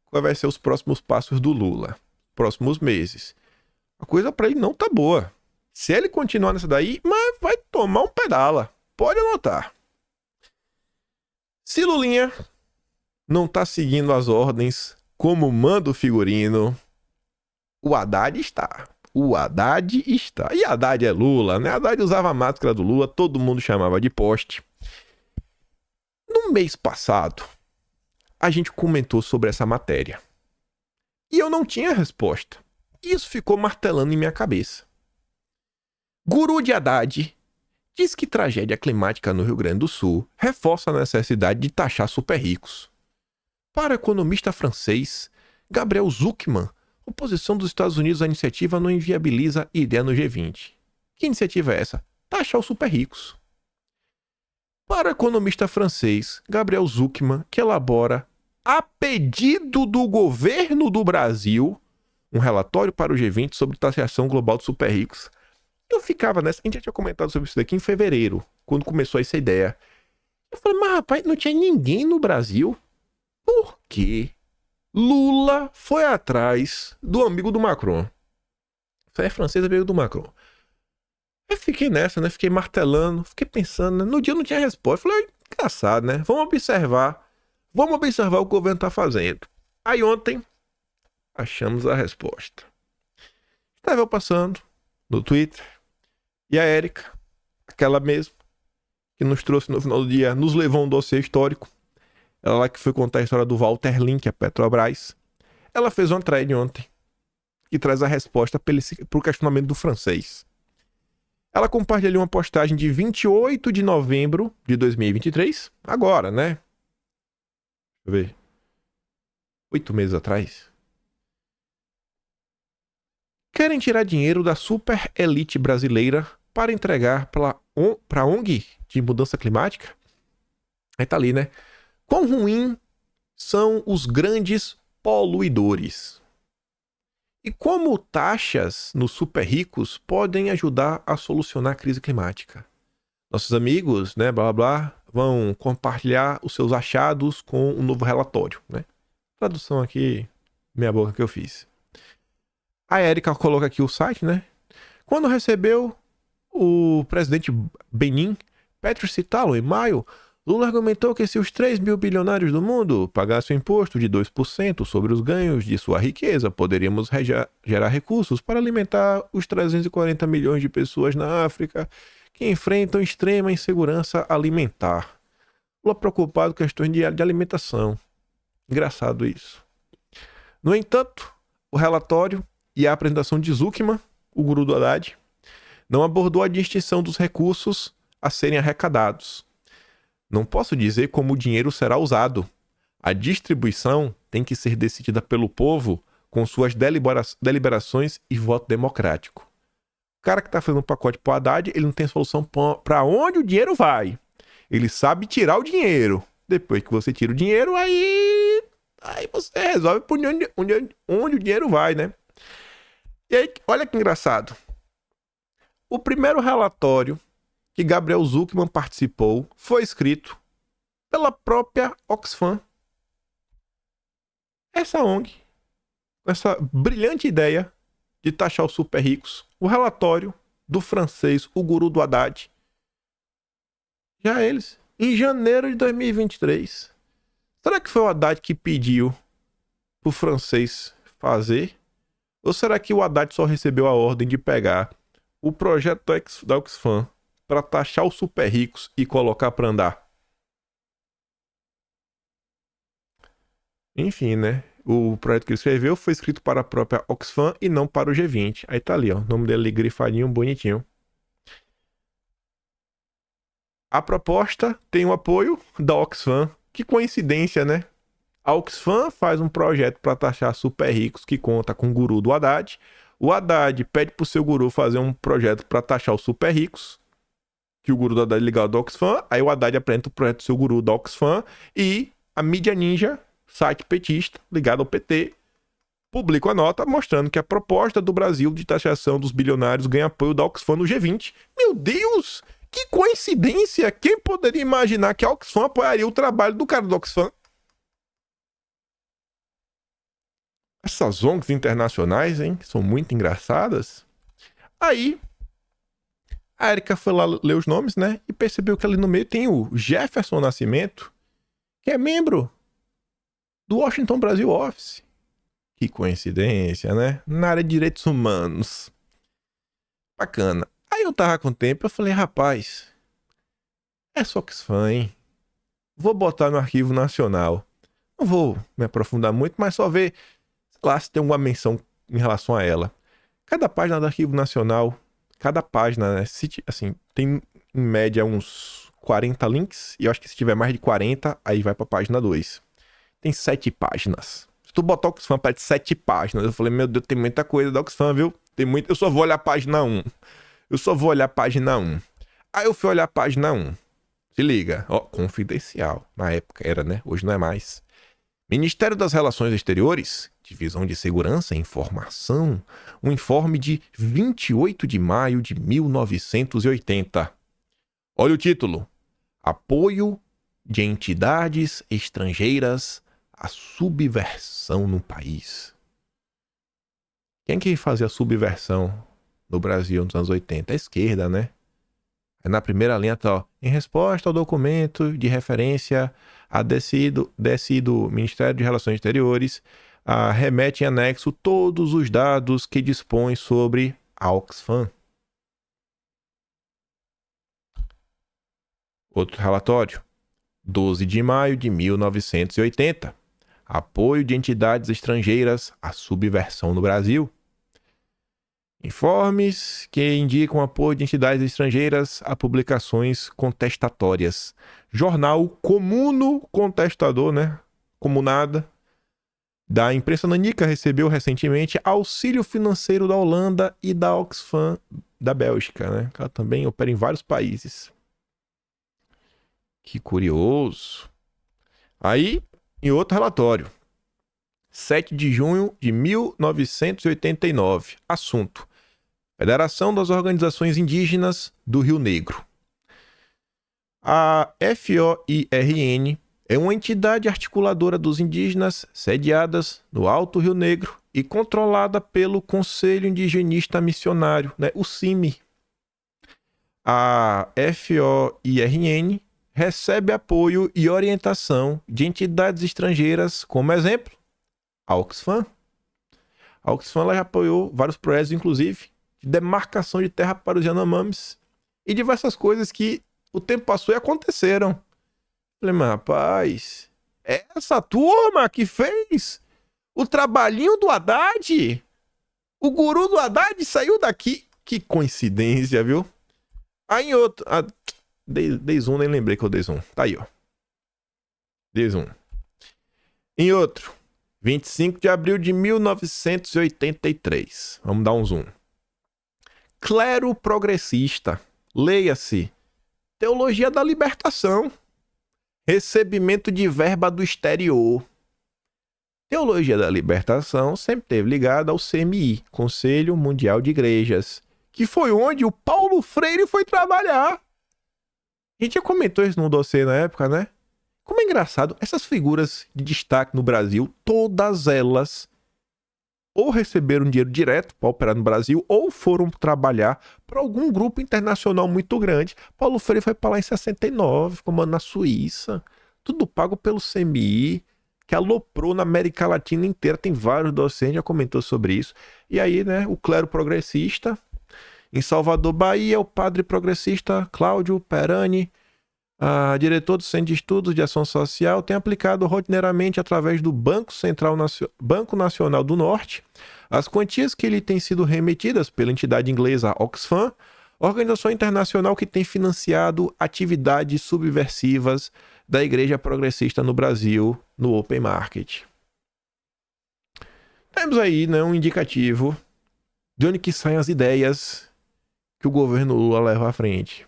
quais vai ser os próximos passos do Lula, próximos meses. A coisa para ele não tá boa. Se ele continuar nessa daí, mas vai tomar um pedala. Pode anotar. Se Lulinha não tá seguindo as ordens como manda o figurino, o Haddad está. O Haddad está. E Haddad é Lula, né? Haddad usava a máscara do Lula, todo mundo chamava de poste. No mês passado, a gente comentou sobre essa matéria. E eu não tinha resposta. Isso ficou martelando em minha cabeça. Guru de Haddad diz que tragédia climática no Rio Grande do Sul reforça a necessidade de taxar super ricos. Para o economista francês Gabriel Zucman, a oposição dos Estados Unidos à iniciativa não inviabiliza ideia no G20. Que iniciativa é essa? Taxar os super ricos. Para o economista francês Gabriel Zucman, que elabora, a pedido do governo do Brasil, um relatório para o G20 sobre taxação global dos super ricos. Eu ficava nessa, a gente já tinha comentado sobre isso daqui em fevereiro, quando começou essa ideia. Eu falei, mas rapaz, não tinha ninguém no Brasil? Por quê? Lula foi atrás do amigo do Macron. É francês, amigo do Macron. Eu fiquei nessa, né? Fiquei martelando, fiquei pensando, né? No dia eu não tinha resposta. Falei, engraçado, né? Vamos observar o que o governo tá fazendo. Aí ontem, achamos a resposta. Estava eu passando no Twitter e a Érica, aquela mesmo, que nos trouxe no final do dia, nos levou um dossiê histórico. Ela lá que foi contar a história do Walter Link, a Petrobras. Ela fez uma thread ontem que traz a resposta para o questionamento do francês. Ela compartilhou uma postagem de 28 de novembro de 2023, agora, né? Deixa eu ver. 8 meses atrás. Querem tirar dinheiro da super elite brasileira para entregar para a ONG de mudança climática? Aí tá ali, né? Quão ruim são os grandes poluidores? E como taxas nos super ricos podem ajudar a solucionar a crise climática? Nossos amigos, né, blá blá blá, vão compartilhar os seus achados com um novo relatório, né? Tradução aqui, meia boca que eu fiz. A Érica coloca aqui o site, né? Quando recebeu o presidente Benin, Patrice Talon, em maio, Lula argumentou que se os 3 mil bilionários do mundo pagassem o imposto de 2% sobre os ganhos de sua riqueza, poderíamos gerar recursos para alimentar os 340 milhões de pessoas na África que enfrentam extrema insegurança alimentar. Lula preocupado com questões de alimentação. Engraçado isso. No entanto, o relatório e a apresentação de Zucman, o guru do Haddad, não abordou a distinção dos recursos a serem arrecadados. Não posso dizer como o dinheiro será usado. A distribuição tem que ser decidida pelo povo com suas deliberações e voto democrático. O cara que está fazendo um pacote para o Haddad, ele não tem solução para onde o dinheiro vai. Ele sabe tirar o dinheiro. Depois que você tira o dinheiro, aí você resolve por onde o dinheiro vai, né? E aí, olha que engraçado. O primeiro relatório que Gabriel Zucman participou foi escrito pela própria Oxfam. Essa ONG, essa brilhante ideia de taxar os super ricos, o relatório do francês, o guru do Haddad, já eles, em janeiro de 2023, Será que foi o Haddad que pediu pro francês fazer? Ou será que o Haddad só recebeu a ordem de pegar o projeto da Oxfam para taxar os super ricos e colocar para andar? Enfim, né? O projeto que ele escreveu foi escrito para a própria Oxfam e não para o G20. Aí tá ali, ó. O nome dele grifadinho, bonitinho. A proposta tem o apoio da Oxfam. Que coincidência, né? A Oxfam faz um projeto para taxar super ricos que conta com o guru do Haddad. O Haddad pede pro seu guru fazer um projeto para taxar os super ricos, que o guru do Haddad é ligado ao Oxfam. Aí o Haddad apresenta o projeto do seu guru da Oxfam e a mídia ninja, site petista, ligado ao PT, publica uma nota mostrando que a proposta do Brasil de taxação dos bilionários ganha apoio da Oxfam no G20. Meu Deus! Que coincidência! Quem poderia imaginar que a Oxfam apoiaria o trabalho do cara do Oxfam? Essas ONGs internacionais, hein? São muito engraçadas. Aí, a Erika foi lá ler os nomes, né? E percebeu que ali no meio tem o Jefferson Nascimento, que é membro do Washington Brasil Office. Que coincidência, né? Na área de direitos humanos. Bacana. Aí eu tava com tempo, eu falei, rapaz, é só Oxfam, hein? Vou botar no Arquivo Nacional. Não vou me aprofundar muito, mas só ver, sei lá, se tem alguma menção em relação a ela. Cada página do Arquivo Nacional, cada página, né? Assim, tem em média uns 40 links, e eu acho que se tiver mais de 40, aí vai pra página 2. Tem 7 páginas. Se tu botar o Oxfam, parece 7 páginas. Eu falei, meu Deus, tem muita coisa da Oxfam, viu? Tem muito. Eu só vou olhar a página 1. Aí eu fui olhar a página 1. Se liga, ó, confidencial. Na época era, né? Hoje não é mais. Ministério das Relações Exteriores, Divisão de Segurança e Informação, um informe de 28 de maio de 1980. Olha o título. Apoio de entidades estrangeiras à subversão no país. Quem que fazia a subversão no Brasil nos anos 80? A esquerda, né? Aí na primeira linha tá, ó, em resposta ao documento de referência a DSI do Ministério de Relações Exteriores, remete em anexo todos os dados que dispõe sobre a Oxfam. Outro relatório. 12 de maio de 1980. Apoio de entidades estrangeiras à subversão no Brasil. Informes que indicam apoio de entidades estrangeiras a publicações contestatórias. Jornal Comuno Contestador, né? Comunada. Da imprensa nanica recebeu recentemente auxílio financeiro da Holanda e da Oxfam da Bélgica, né? Ela também opera em vários países. Que curioso. Aí, em outro relatório. 7 de junho de 1989. Assunto. Federação das Organizações Indígenas do Rio Negro. A FOIRN é uma entidade articuladora dos indígenas sediadas no Alto Rio Negro e controlada pelo Conselho Indigenista Missionário, né, o CIMI. A FOIRN recebe apoio e orientação de entidades estrangeiras, como exemplo, a Oxfam. A Oxfam ela já apoiou vários projetos, inclusive, de demarcação de terra para os Yanomamis e diversas coisas que o tempo passou e aconteceram. Falei, mas rapaz, é essa turma que fez o trabalhinho do Haddad? O guru do Haddad saiu daqui? Que coincidência, viu? Aí em outro... Dei zoom, nem lembrei que eu dei zoom. Tá aí, ó. Dei zoom. Em outro, 25 de abril de 1983. Vamos dar um zoom. Clero progressista. Leia-se. Teologia da libertação. Recebimento de verba do exterior. Teologia da libertação sempre esteve ligada ao CMI, Conselho Mundial de Igrejas, que foi onde o Paulo Freire foi trabalhar. A gente já comentou isso no dossiê na época, né? Como é engraçado, essas figuras de destaque no Brasil, todas elas ou receberam dinheiro direto para operar no Brasil ou foram trabalhar para algum grupo internacional muito grande. Paulo Freire foi para lá em 69, comando na Suíça. tudo pago pelo CMI, que aloprou na América Latina inteira. Tem vários docentes, já comentou sobre isso. E aí, né, o clero progressista, em Salvador, Bahia, o padre progressista Cláudio Perani, diretor do Centro de Estudos de Ação Social, tem aplicado rotineiramente através do Banco Nacional do Norte as quantias que lhe têm sido remetidas pela entidade inglesa Oxfam, organização internacional que tem financiado atividades subversivas da Igreja Progressista no Brasil, no Open Market. Temos aí, né, um indicativo de onde que saem as ideias que o governo Lula leva à frente.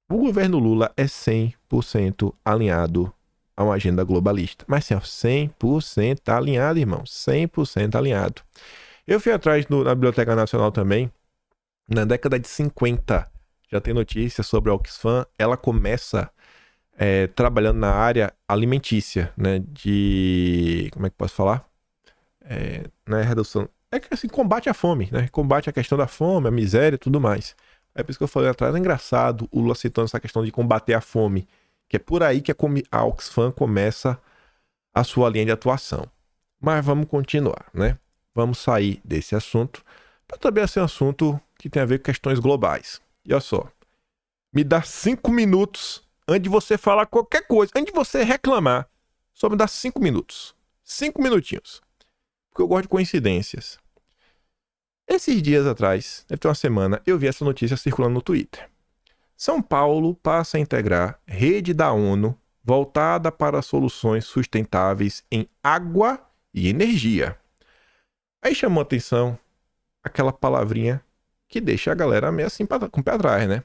O governo Lula é 100% alinhado a uma agenda globalista. Mas assim, 100% alinhado, irmão. 100% alinhado. Eu fui atrás na Biblioteca Nacional também. Na década de 50, já tem notícia sobre a Oxfam. Ela começa trabalhando na área alimentícia, né? Como é que posso falar? Né, redução... É que assim, combate à fome, né? Combate a questão da fome, a miséria e tudo mais. É por isso que eu falei atrás, é engraçado o Lula citando essa questão de combater a fome, que é por aí que a Oxfam começa a sua linha de atuação. Mas vamos continuar, né? Vamos sair desse assunto para também ser um assunto que tem a ver com questões globais. E olha só, me dá 5 minutos antes de você falar qualquer coisa, antes de você reclamar, só me dá 5 minutos. 5 minutinhos. Porque eu gosto de coincidências. Esses dias atrás, deve ter uma semana, eu vi essa notícia circulando no Twitter. São Paulo passa a integrar rede da ONU voltada para soluções sustentáveis em água e energia. Aí chamou a atenção aquela palavrinha que deixa a galera meio assim com o pé atrás, né?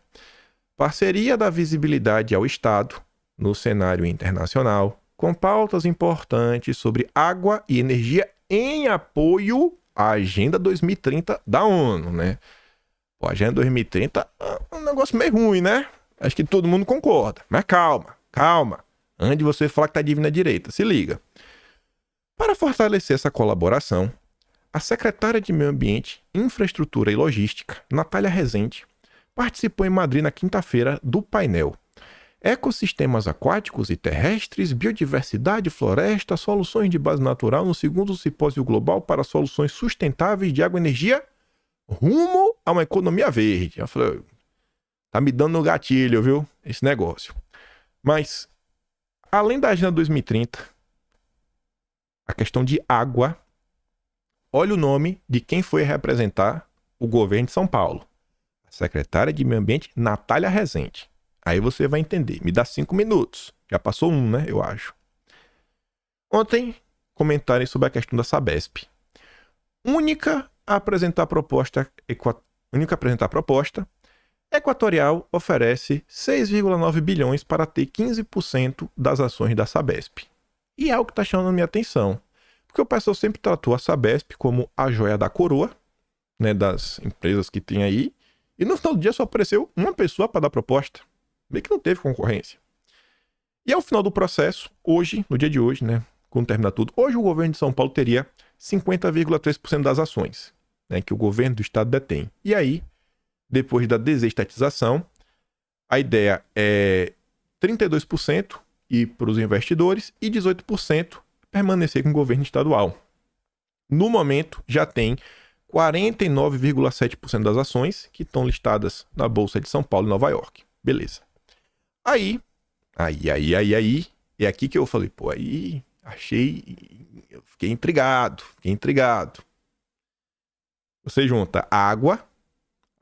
Parceria da visibilidade ao Estado no cenário internacional, com pautas importantes sobre água e energia em apoio à Agenda 2030 da ONU, né? A Agenda 2030 é um negócio meio ruim, né? Acho que todo mundo concorda. Mas calma. Antes de você falar que tá divina direita, se liga. Para fortalecer essa colaboração, a secretária de Meio Ambiente, Infraestrutura e Logística, Natália Rezende, participou em Madrid na quinta-feira do painel Ecossistemas Aquáticos e Terrestres, Biodiversidade, Floresta, Soluções de Base Natural no segundo Simpósio Global para Soluções Sustentáveis de Água e Energia rumo a uma economia verde. Eu falei, tá me dando no gatilho, viu? Esse negócio. Mas, além da Agenda 2030, a questão de água, olha o nome de quem foi representar o governo de São Paulo. A secretária de Meio Ambiente, Natália Rezende. Aí você vai entender. Me dá 5 minutos. Já passou 1, né? Eu acho. Ontem, comentarem sobre a questão da Sabesp. Única a apresentar proposta, Equatorial oferece 6,9 bilhões para ter 15% das ações da Sabesp. E é algo que está chamando a minha atenção. Porque o pessoal sempre tratou a Sabesp como a joia da coroa, né, das empresas que tem aí. E no final do dia só apareceu uma pessoa para dar proposta. Meio que não teve concorrência. E ao final do processo, hoje, no dia de hoje, né, quando terminar tudo, hoje o governo de São Paulo teria 50,3% das ações, né, que o governo do estado detém. E aí, depois da desestatização, a ideia é 32% ir para os investidores e 18% permanecer com o governo estadual. No momento, já tem 49,7% das ações que estão listadas na Bolsa de São Paulo e Nova York. Beleza. Aí, é aqui que eu falei, eu fiquei intrigado. Você junta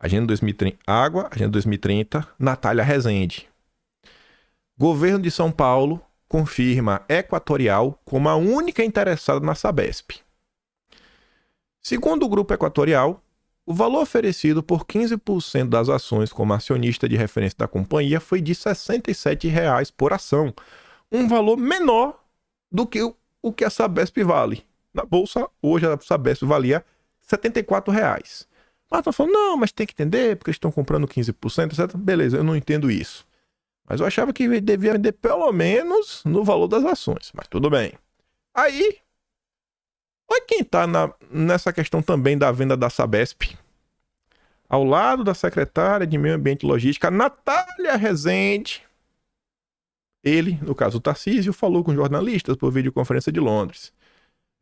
Agenda 2030, Natália Rezende. Governo de São Paulo confirma Equatorial como a única interessada na Sabesp. Segundo o Grupo Equatorial, o valor oferecido por 15% das ações como acionista de referência da companhia foi de R$ 67,00 por ação, um valor menor do que o que a Sabesp vale. Na bolsa, hoje a Sabesp valia R$ 74,00. Mas estão falando, não, mas tem que entender, porque eles estão comprando 15%, etc. Beleza, eu não entendo isso. Mas eu achava que devia vender pelo menos no valor das ações. Mas tudo bem. Aí, olha quem está nessa questão também da venda da Sabesp. Ao lado da secretária de Meio Ambiente e Logística, Natália Rezende. Ele, no caso o Tarcísio, falou com jornalistas por videoconferência de Londres.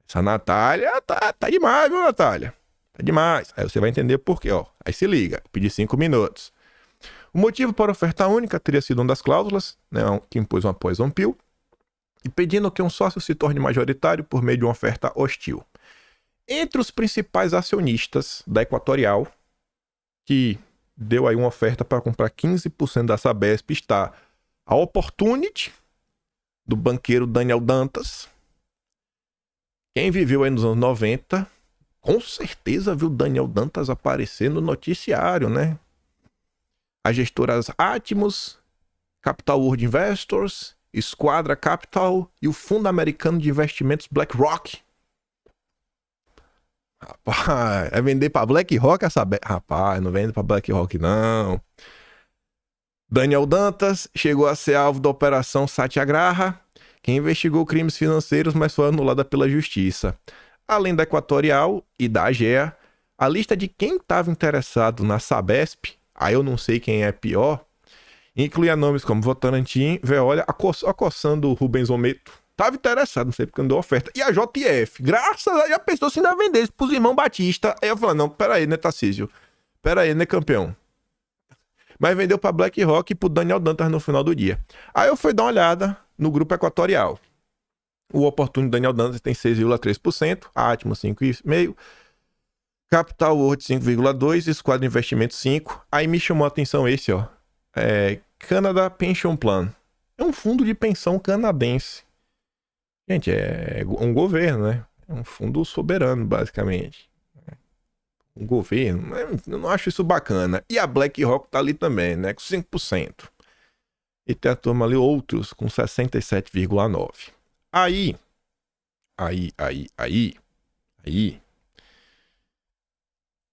Essa Natália tá demais, viu, Natália? Tá demais. Aí você vai entender por quê, ó. Aí se liga, pedi 5 minutos. O motivo para a oferta única teria sido uma das cláusulas, né, que impôs uma poison pill, e pedindo que um sócio se torne majoritário por meio de uma oferta hostil. Entre os principais acionistas da Equatorial, que deu aí uma oferta para comprar 15% da Sabesp, está a Opportunity, do banqueiro Daniel Dantas. Quem viveu aí nos anos 90, com certeza viu Daniel Dantas aparecer no noticiário, né? As gestoras Atmos, Capital World Investors, Squadra Capital e o fundo americano de investimentos BlackRock. Rapaz, é vender pra BlackRock essa... Rapaz, não vende pra BlackRock, não. Daniel Dantas chegou a ser alvo da Operação Satyagraha, que investigou crimes financeiros, mas foi anulada pela justiça. Além da Equatorial e da AGEA, a lista de quem estava interessado na Sabesp, aí eu não sei quem é pior, incluía nomes como Votorantim, Veolia, acossando o Rubens Ometo. Tava interessado, não sei porque não deu oferta. E a JF, graças a Deus, a pessoa se ainda vendesse pros irmãos Batista. Aí eu falei, não, peraí, né, Tarcísio? Peraí, né, campeão? Mas vendeu pra BlackRock e pro Daniel Dantas no final do dia. Aí eu fui dar uma olhada no grupo Equatorial. O Opportunity Daniel Dantas tem 6,3%, a Atmos 5,5%, Capital World 5,2%, Squadra Investimentos 5%. Aí me chamou a atenção esse, ó. Canada Pension Plan. É um fundo de pensão canadense. Gente, é um governo, né? É um fundo soberano, basicamente. Um governo. Eu não acho isso bacana. E a BlackRock tá ali também, né? Com 5%. E tem a turma ali, outros, com 67,9%. Aí.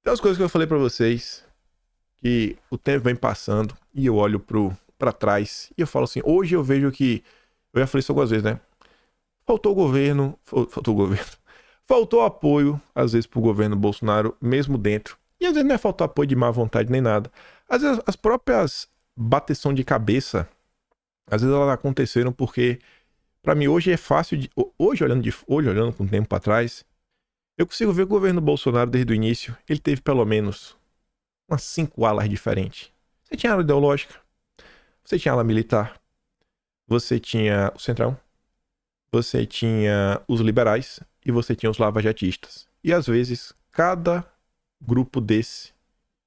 Tem umas coisas que eu falei pra vocês, que o tempo vem passando e eu olho pra trás e eu falo assim, hoje eu vejo que, eu já falei isso algumas vezes, né? Faltou apoio, às vezes, pro governo Bolsonaro, mesmo dentro. E às vezes não é faltou apoio de má vontade nem nada. Às vezes as próprias bateção de cabeça, às vezes elas aconteceram porque, pra mim, hoje é fácil de... Hoje, olhando com o tempo pra trás, eu consigo ver que o governo Bolsonaro, desde o início, ele teve pelo menos umas 5 alas diferentes. Você tinha a ala ideológica, você tinha a ala militar, você tinha o Centrão, você tinha os liberais e você tinha os lavajatistas. E às vezes, cada grupo desse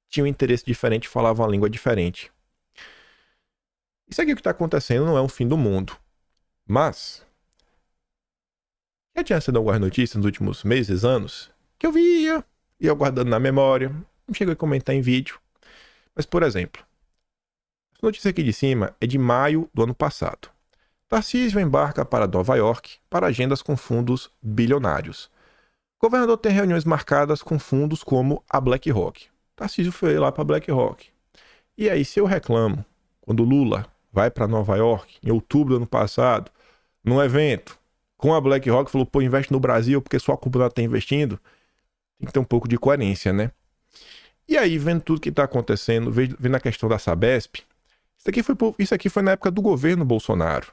tinha um interesse diferente e falava uma língua diferente. Isso aqui que está acontecendo não é um fim do mundo. Mas já tinha sido algumas notícias nos últimos meses, anos, que eu ia guardando na memória, não cheguei a comentar em vídeo. Mas, por exemplo, essa notícia aqui de cima é de maio do ano passado. Tarcísio embarca para Nova York para agendas com fundos bilionários. O governador tem reuniões marcadas com fundos como a BlackRock. Tarcísio foi lá para a BlackRock. E aí, se eu reclamo, quando Lula vai para Nova York, em outubro do ano passado, num evento, com a BlackRock, falou, pô, investe no Brasil porque só a cúpula está investindo, tem que ter um pouco de coerência, né? E aí, vendo tudo que está acontecendo, vendo a questão da Sabesp, isso aqui foi na época do governo Bolsonaro.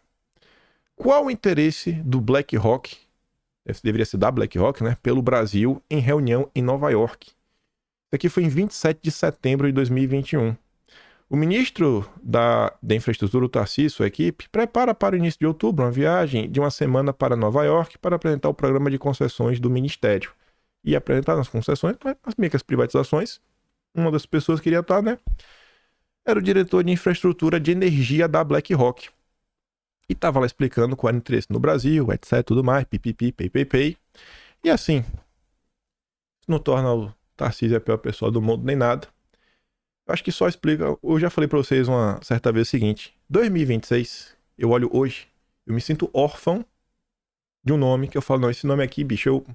Qual o interesse do BlackRock, deveria ser da BlackRock, né, pelo Brasil, em reunião em Nova York? Isso aqui foi em 27 de setembro de 2021. O ministro da Infraestrutura, o Tarcísio, sua equipe, prepara para o início de outubro uma viagem de uma semana para Nova York para apresentar o programa de concessões do Ministério. E apresentar nas concessões, as micas privatizações. Uma das pessoas que iria estar, né, era o diretor de infraestrutura de energia da BlackRock. E estava lá explicando qual era o interesse no Brasil, etc, tudo mais, pipipi, pei. E assim, não torna o Tarcísio a pior pessoa do mundo nem nada. Eu acho que só explica, eu já falei pra vocês uma certa vez o seguinte, 2026, eu olho hoje, eu me sinto órfão de um nome que eu falo, não, esse nome aqui, bicho, eu,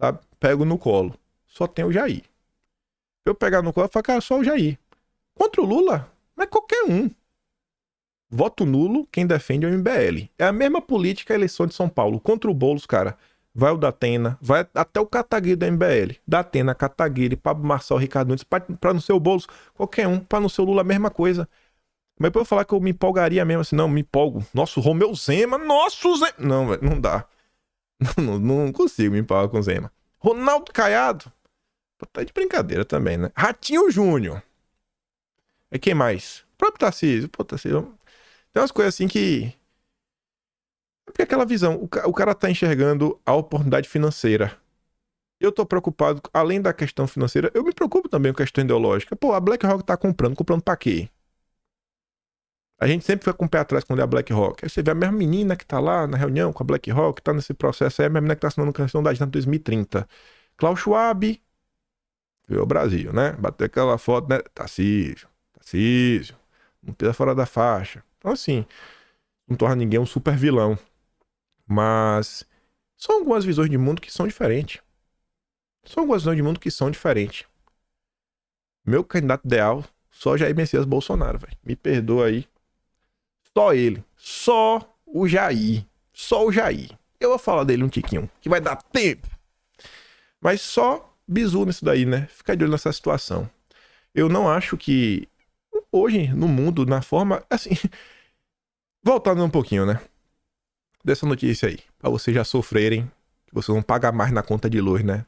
sabe, pego no colo. Só tem o Jair. Eu pegar no colo, eu falo, cara, só o Jair. Contra o Lula, não é qualquer um. Voto nulo, quem defende é o MBL. É a mesma política a eleição de São Paulo. Contra o Boulos, cara, vai o Datena, vai até o Kataguiri do MBL. Datena, Kataguiri, Pablo Marçal, Ricardo Nunes, pra não ser o Boulos, qualquer um, pra não ser o Lula, a mesma coisa. Mas pra eu falar que eu me empolgaria mesmo assim, não, me empolgo. Nossa, o Romeu Zema, nossa, Zema. Não, velho, não dá. Não consigo me empolgar com o Zema. Ronaldo Caiado. Pô, tá de brincadeira também, né? Ratinho Júnior. É quem mais? O próprio Tarcísio. Pô, Tarcísio. Tem umas coisas assim que... É porque aquela visão, o cara tá enxergando a oportunidade financeira. Eu tô preocupado, além da questão financeira, eu me preocupo também com a questão ideológica. Pô, a BlackRock tá comprando pra quê? A gente sempre fica com o pé atrás quando é a BlackRock. Aí você vê a mesma menina que tá lá na reunião com a BlackRock, tá nesse processo aí, a mesma menina que tá assinando a questão da Agenda 2030. Klaus Schwab, veio ao Brasil, né? Bateu aquela foto, né? Tarcísio, não pisa fora da faixa. Então, assim, não torna ninguém um super vilão. Mas são algumas visões de mundo que são diferentes. Meu candidato ideal, só Jair Messias Bolsonaro, velho. Me perdoa aí. Só ele. Só o Jair. Eu vou falar dele um tiquinho, que vai dar tempo. Mas só bizu nisso daí, né? Fica de olho nessa situação. Eu não acho que hoje, no mundo, na forma... Assim, voltando um pouquinho, né? Dessa notícia aí. Pra vocês já sofrerem, que vocês vão pagar mais na conta de luz, né?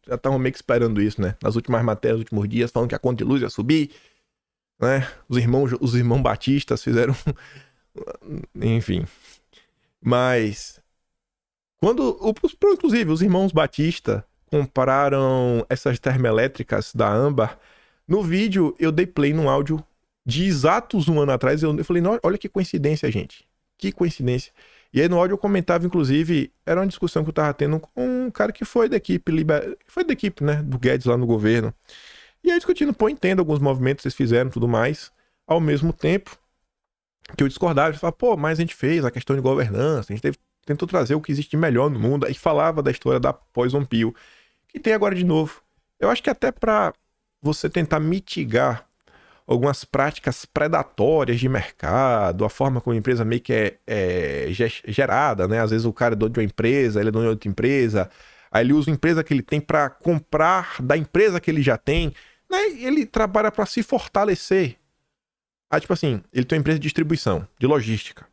Já estavam meio que esperando isso, né? Nas últimas matérias, nos últimos dias, falando que a conta de luz ia subir, né? Os irmãos batistas fizeram... Enfim. Mas... Inclusive, os irmãos Batista compraram essas termoelétricas da Âmbar. No vídeo, eu dei play num áudio de exatos um ano atrás. Eu falei, olha que coincidência, gente. Que coincidência. E aí no áudio eu comentava, inclusive, era uma discussão que eu tava tendo com um cara que foi da equipe, né, do Guedes lá no governo. E aí discutindo, pô, entendo alguns movimentos que vocês fizeram e tudo mais. Ao mesmo tempo que eu discordava, eu falava, pô, mas a gente fez a questão de governança, a gente tentou trazer o que existe de melhor no mundo. Aí falava da história da Poison Pill, que tem agora de novo. Eu acho que até pra você tentar mitigar algumas práticas predatórias de mercado, a forma como a empresa meio que é gerada, né? Às vezes o cara é dono de uma empresa, ele é dono de outra empresa, aí ele usa a empresa que ele tem para comprar da empresa que ele já tem, né? E ele trabalha para se fortalecer. Ah, tipo assim, ele tem uma empresa de distribuição, de logística,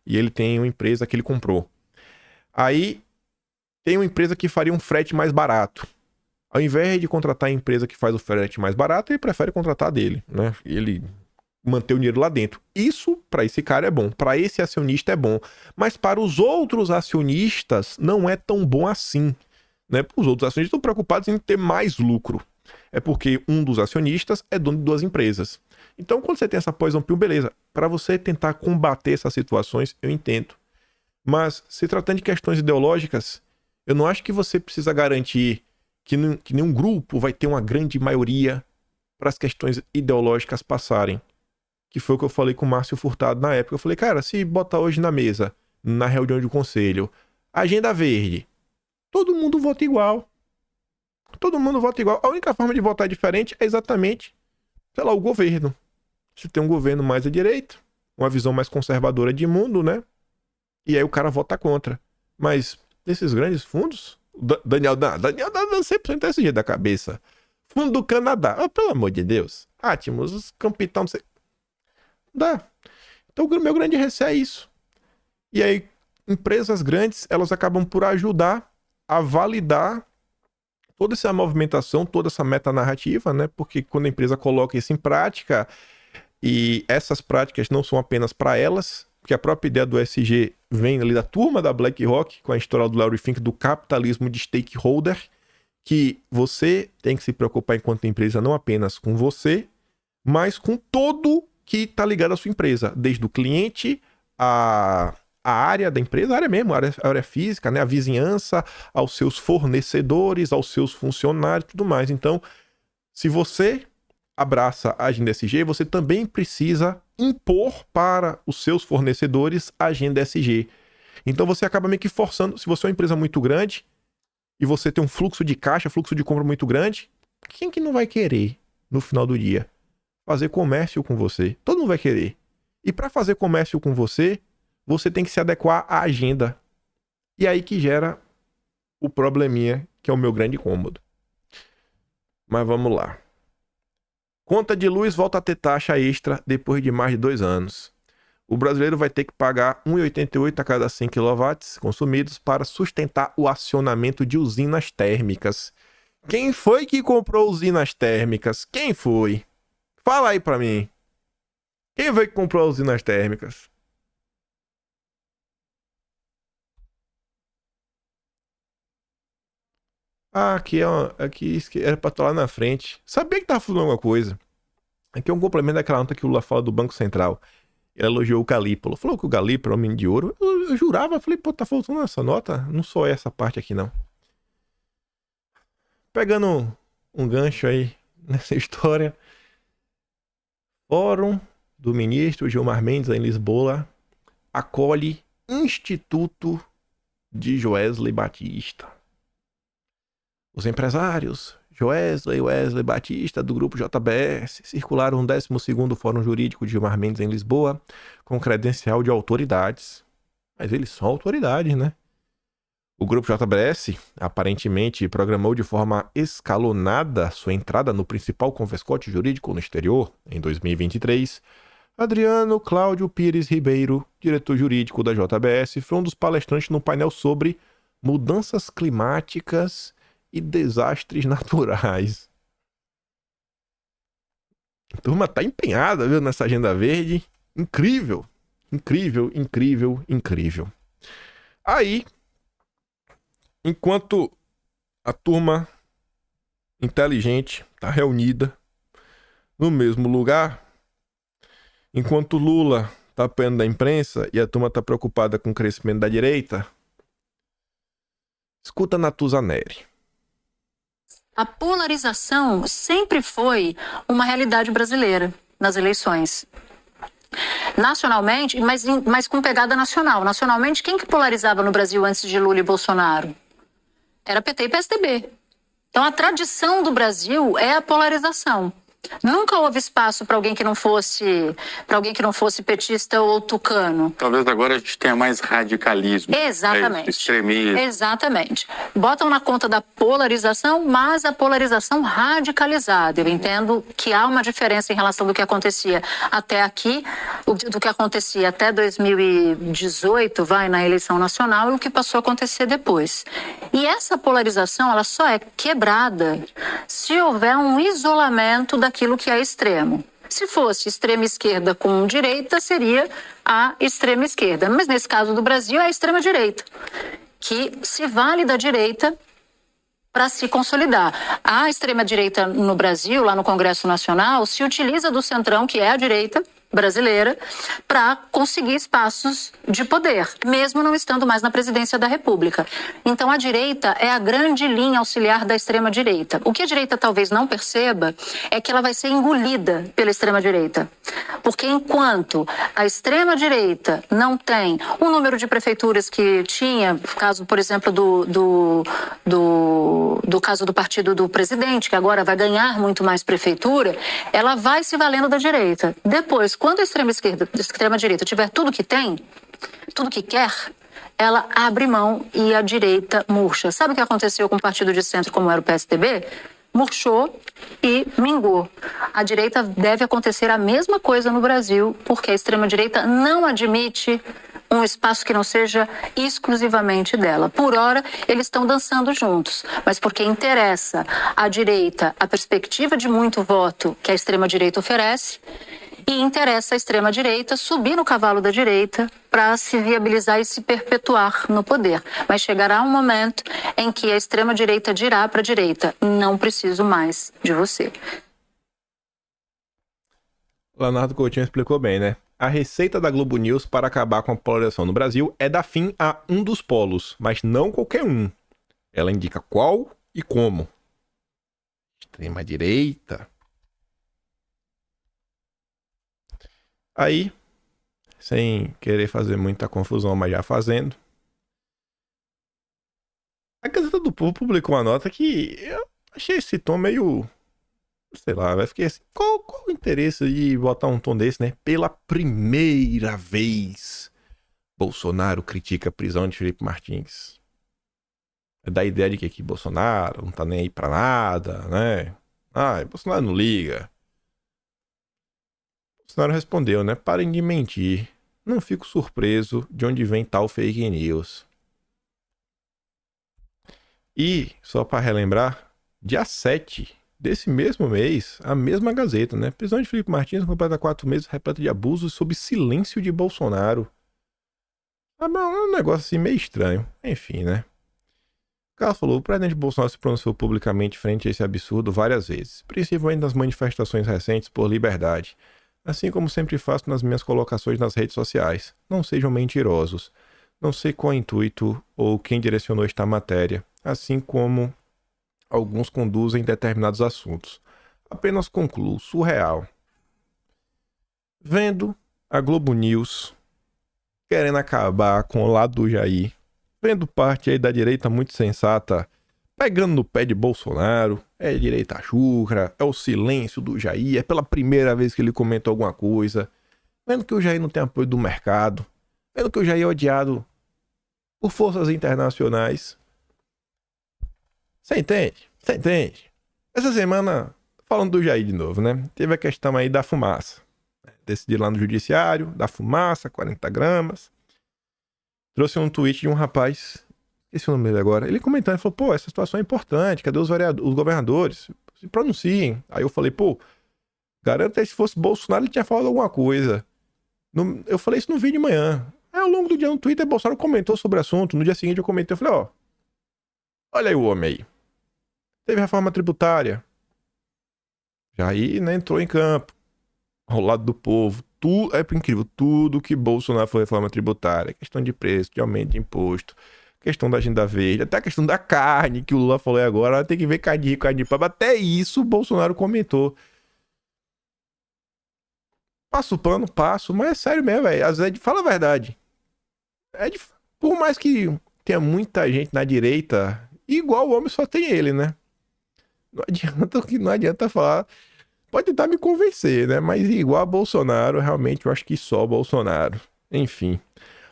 e ele tem uma empresa que ele comprou. Aí tem uma empresa que faria um frete mais barato. Ao invés de contratar a empresa que faz o frete mais barato, ele prefere contratar dele, né? E ele manter o dinheiro lá dentro. Isso, para esse cara, é bom. Para esse acionista é bom. Mas para os outros acionistas, não é tão bom assim, né? Os outros acionistas estão preocupados em ter mais lucro. É porque um dos acionistas é dono de duas empresas. Então, quando você tem essa poison pill, beleza. Para você tentar combater essas situações, eu entendo. Mas, se tratando de questões ideológicas, eu não acho que você precisa garantir que nenhum grupo vai ter uma grande maioria para as questões ideológicas passarem. Que foi o que eu falei com o Márcio Furtado na época. Eu falei, cara, se botar hoje na mesa, na reunião de conselho, agenda verde, todo mundo vota igual. Todo mundo vota igual. A única forma de votar diferente é exatamente, sei lá, o governo. Se tem um governo mais à direita, uma visão mais conservadora de mundo, né? E aí o cara vota contra. Mas esses grandes fundos... Daniel dá 100% desse jeito da cabeça. Fundo do Canadá. Pelo amor de Deus. Atmos, os capitão, não sei. Dá. Então o meu grande receio é isso. E aí, empresas grandes, elas acabam por ajudar a validar toda essa movimentação, toda essa metanarrativa, né? Porque quando a empresa coloca isso em prática, e essas práticas não são apenas para elas, porque a própria ideia do ESG vem ali da turma da BlackRock, com a história do Larry Fink, do capitalismo de stakeholder, que você tem que se preocupar enquanto empresa não apenas com você, mas com todo que está ligado à sua empresa, desde o cliente, a área da empresa, a área mesmo, a área física, né, a vizinhança, aos seus fornecedores, aos seus funcionários e tudo mais. Então, se você abraça a agenda ESG, você também precisa impor para os seus fornecedores a agenda ESG. Então você acaba meio que forçando, se você é uma empresa muito grande e você tem um fluxo de caixa, fluxo de compra muito grande, quem que não vai querer, no final do dia, fazer comércio com você? Todo mundo vai querer. E para fazer comércio com você, você tem que se adequar à agenda. E aí que gera o probleminha, que é o meu grande incômodo. Mas vamos lá. Conta de luz volta a ter taxa extra depois de mais de 2 anos. O brasileiro vai ter que pagar 1,88 a cada 100 kW consumidos para sustentar o acionamento de usinas térmicas. Quem foi que comprou usinas térmicas? Quem foi? Fala aí pra mim. Quem foi que comprou usinas térmicas? Ah, aqui, aqui era pra estar lá na frente. Sabia que tava falando alguma coisa. Aqui é um complemento daquela nota que o Lula fala do Banco Central. Ele elogiou o Galípolo. Falou que o Galípolo é um menino de ouro. Eu jurava, falei, pô, tá faltando essa nota? Não só essa parte aqui, não. Pegando um gancho aí nessa história. Fórum do ministro Gilmar Mendes em Lisboa acolhe Instituto de Joesley Batista. Os empresários Joesley e Wesley Batista, do grupo JBS, circularam o 12º Fórum Jurídico de Gilmar Mendes em Lisboa, com credencial de autoridades. Mas eles são autoridades, né? O grupo JBS aparentemente programou de forma escalonada sua entrada no principal confescote jurídico no exterior, em 2023. Adriano Cláudio Pires Ribeiro, diretor jurídico da JBS, foi um dos palestrantes no painel sobre mudanças climáticas e desastres naturais. A turma tá empenhada, viu, nessa agenda verde. Incrível, incrível, incrível, incrível. Aí, enquanto a turma inteligente tá reunida no mesmo lugar, enquanto Lula tá apanhando da imprensa e a turma tá preocupada com o crescimento da direita, escuta Natuza Neri. A polarização sempre foi uma realidade brasileira nas eleições. Nacionalmente, mas com pegada nacional. Nacionalmente, quem que polarizava no Brasil antes de Lula e Bolsonaro? Era PT e PSDB. Então, a tradição do Brasil é a polarização. Nunca houve espaço para alguém que não fosse petista ou tucano. Talvez agora a gente tenha mais radicalismo. Exatamente. Extremismo. Exatamente. Botam na conta da polarização, mas a polarização radicalizada. Eu entendo que há uma diferença em relação do que acontecia até aqui, do que acontecia até 2018, na eleição nacional, e o que passou a acontecer depois. E essa polarização, ela só é quebrada se houver um isolamento daquilo que é extremo. Se fosse extrema esquerda com direita, seria a extrema esquerda. Mas nesse caso do Brasil é a extrema direita, que se vale da direita para se consolidar. A extrema direita no Brasil, lá no Congresso Nacional, se utiliza do centrão, que é a direita brasileira, para conseguir espaços de poder, mesmo não estando mais na presidência da República. Então a direita é a grande linha auxiliar da extrema-direita. O que a direita talvez não perceba é que ela vai ser engolida pela extrema-direita. Porque enquanto a extrema-direita não tem o número de prefeituras que tinha, caso, por exemplo, do caso do partido do presidente, que agora vai ganhar muito mais prefeitura, ela vai se valendo da direita. Depois, quando a extrema-direita tiver tudo que tem, tudo que quer, ela abre mão e a direita murcha. Sabe o que aconteceu com o partido de centro, como era o PSDB? Murchou e mingou. A direita deve acontecer a mesma coisa no Brasil, porque a extrema-direita não admite um espaço que não seja exclusivamente dela. Por hora, eles estão dançando juntos, mas porque interessa à direita a perspectiva de muito voto que a extrema-direita oferece, e interessa à extrema-direita subir no cavalo da direita para se viabilizar e se perpetuar no poder. Mas chegará um momento em que a extrema-direita dirá para a direita: não preciso mais de você. Leonardo Coutinho explicou bem, né? A receita da Globo News para acabar com a polarização no Brasil é dar fim a um dos polos, mas não qualquer um. Ela indica qual e como. Extrema-direita. Aí, sem querer fazer muita confusão, mas já fazendo, a Gazeta do Povo publicou uma nota que eu achei esse tom meio... sei lá, vai ficar assim, qual o interesse de botar um tom desse, né? Pela primeira vez, Bolsonaro critica a prisão de Felipe Martins. É da ideia de que Bolsonaro não tá nem aí pra nada, né? Bolsonaro não liga. Bolsonaro respondeu, né? Parem de mentir. Não fico surpreso de onde vem tal fake news. E, só para relembrar, dia 7 desse mesmo mês, a mesma Gazeta, né? Prisão de Felipe Martins completa 4 meses repleta de abusos sob silêncio de Bolsonaro. É um negócio assim meio estranho. Enfim, né? O cara falou, o presidente Bolsonaro se pronunciou publicamente frente a esse absurdo várias vezes, principalmente nas manifestações recentes por liberdade, assim como sempre faço nas minhas colocações nas redes sociais. Não sejam mentirosos. Não sei qual é o intuito ou quem direcionou esta matéria, assim como alguns conduzem determinados assuntos. Apenas concluo, surreal. Vendo a Globo News querendo acabar com o lado do Jair, vendo parte aí da direita muito sensata pegando no pé de Bolsonaro, é direita chucra, é o silêncio do Jair, é pela primeira vez que ele comenta alguma coisa, vendo que o Jair não tem apoio do mercado, vendo que o Jair é odiado por forças internacionais. Você entende? Você entende? Essa semana, falando do Jair de novo, né? Teve a questão aí da fumaça. Decidiram lá no judiciário, da fumaça, 40 gramas. Trouxe um tweet de um rapaz, esqueci o nome dele agora. Ele comentando, ele falou, pô, essa situação é importante, cadê os governadores? Se pronunciem. Aí eu falei, pô, garanto que se fosse Bolsonaro ele tinha falado alguma coisa. Eu falei isso no vídeo de manhã. Aí ao longo do dia no Twitter, Bolsonaro comentou sobre o assunto. No dia seguinte eu comentei, eu falei, ó, olha aí o homem aí. Teve reforma tributária. Jair, né, entrou em campo. Ao lado do povo. Tudo, é incrível. Tudo que Bolsonaro foi reforma tributária. Questão de preço, de aumento de imposto. Questão da agenda verde. Até a questão da carne que o Lula falou aí agora. Tem que ver carne de rico, carne de pobre. Até isso o Bolsonaro comentou. Passo o pano, passo. Mas é sério mesmo, velho. Às vezes, fala a verdade. Por mais que tenha muita gente na direita, igual o homem só tem ele, né? Não adianta falar. Pode tentar me convencer, né? Mas igual a Bolsonaro, realmente eu acho que só Bolsonaro. Enfim,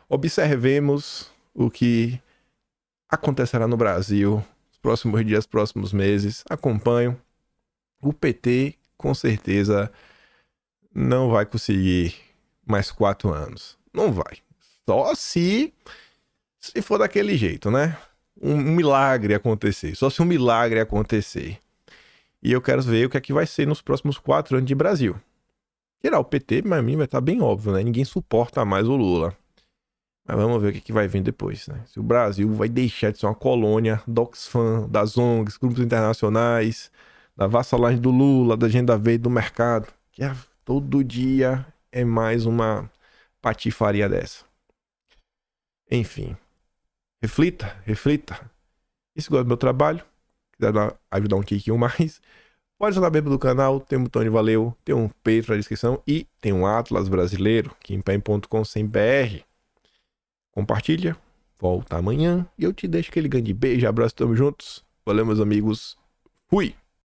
observemos o que acontecerá no Brasil nos próximos dias, próximos meses. Acompanho. O PT, com certeza, não vai conseguir mais 4 anos. Não vai. Só se for daquele jeito, né? Um milagre acontecer. Só se um milagre acontecer. E eu quero ver o que é que vai ser nos próximos 4 anos de Brasil. Tirar o PT, pra mim, vai estar bem óbvio, né? Ninguém suporta mais o Lula. Mas vamos ver o que é que vai vir depois, né? Se o Brasil vai deixar de ser uma colônia do Oxfam, das ONGs, grupos internacionais, da vassalagem do Lula, da agenda verde do mercado. Que todo dia é mais uma patifaria dessa. Enfim. Reflita. E se gosta do meu trabalho, quiser ajudar um tiquinho mais, pode ser na membro do canal, tem um botão de valeu, tem um Patreon na descrição e tem um Atlas brasileiro, kimpem.com.br. Compartilha, volta amanhã e eu te deixo aquele grande beijo, abraço, tamo juntos. Valeu, meus amigos. Fui!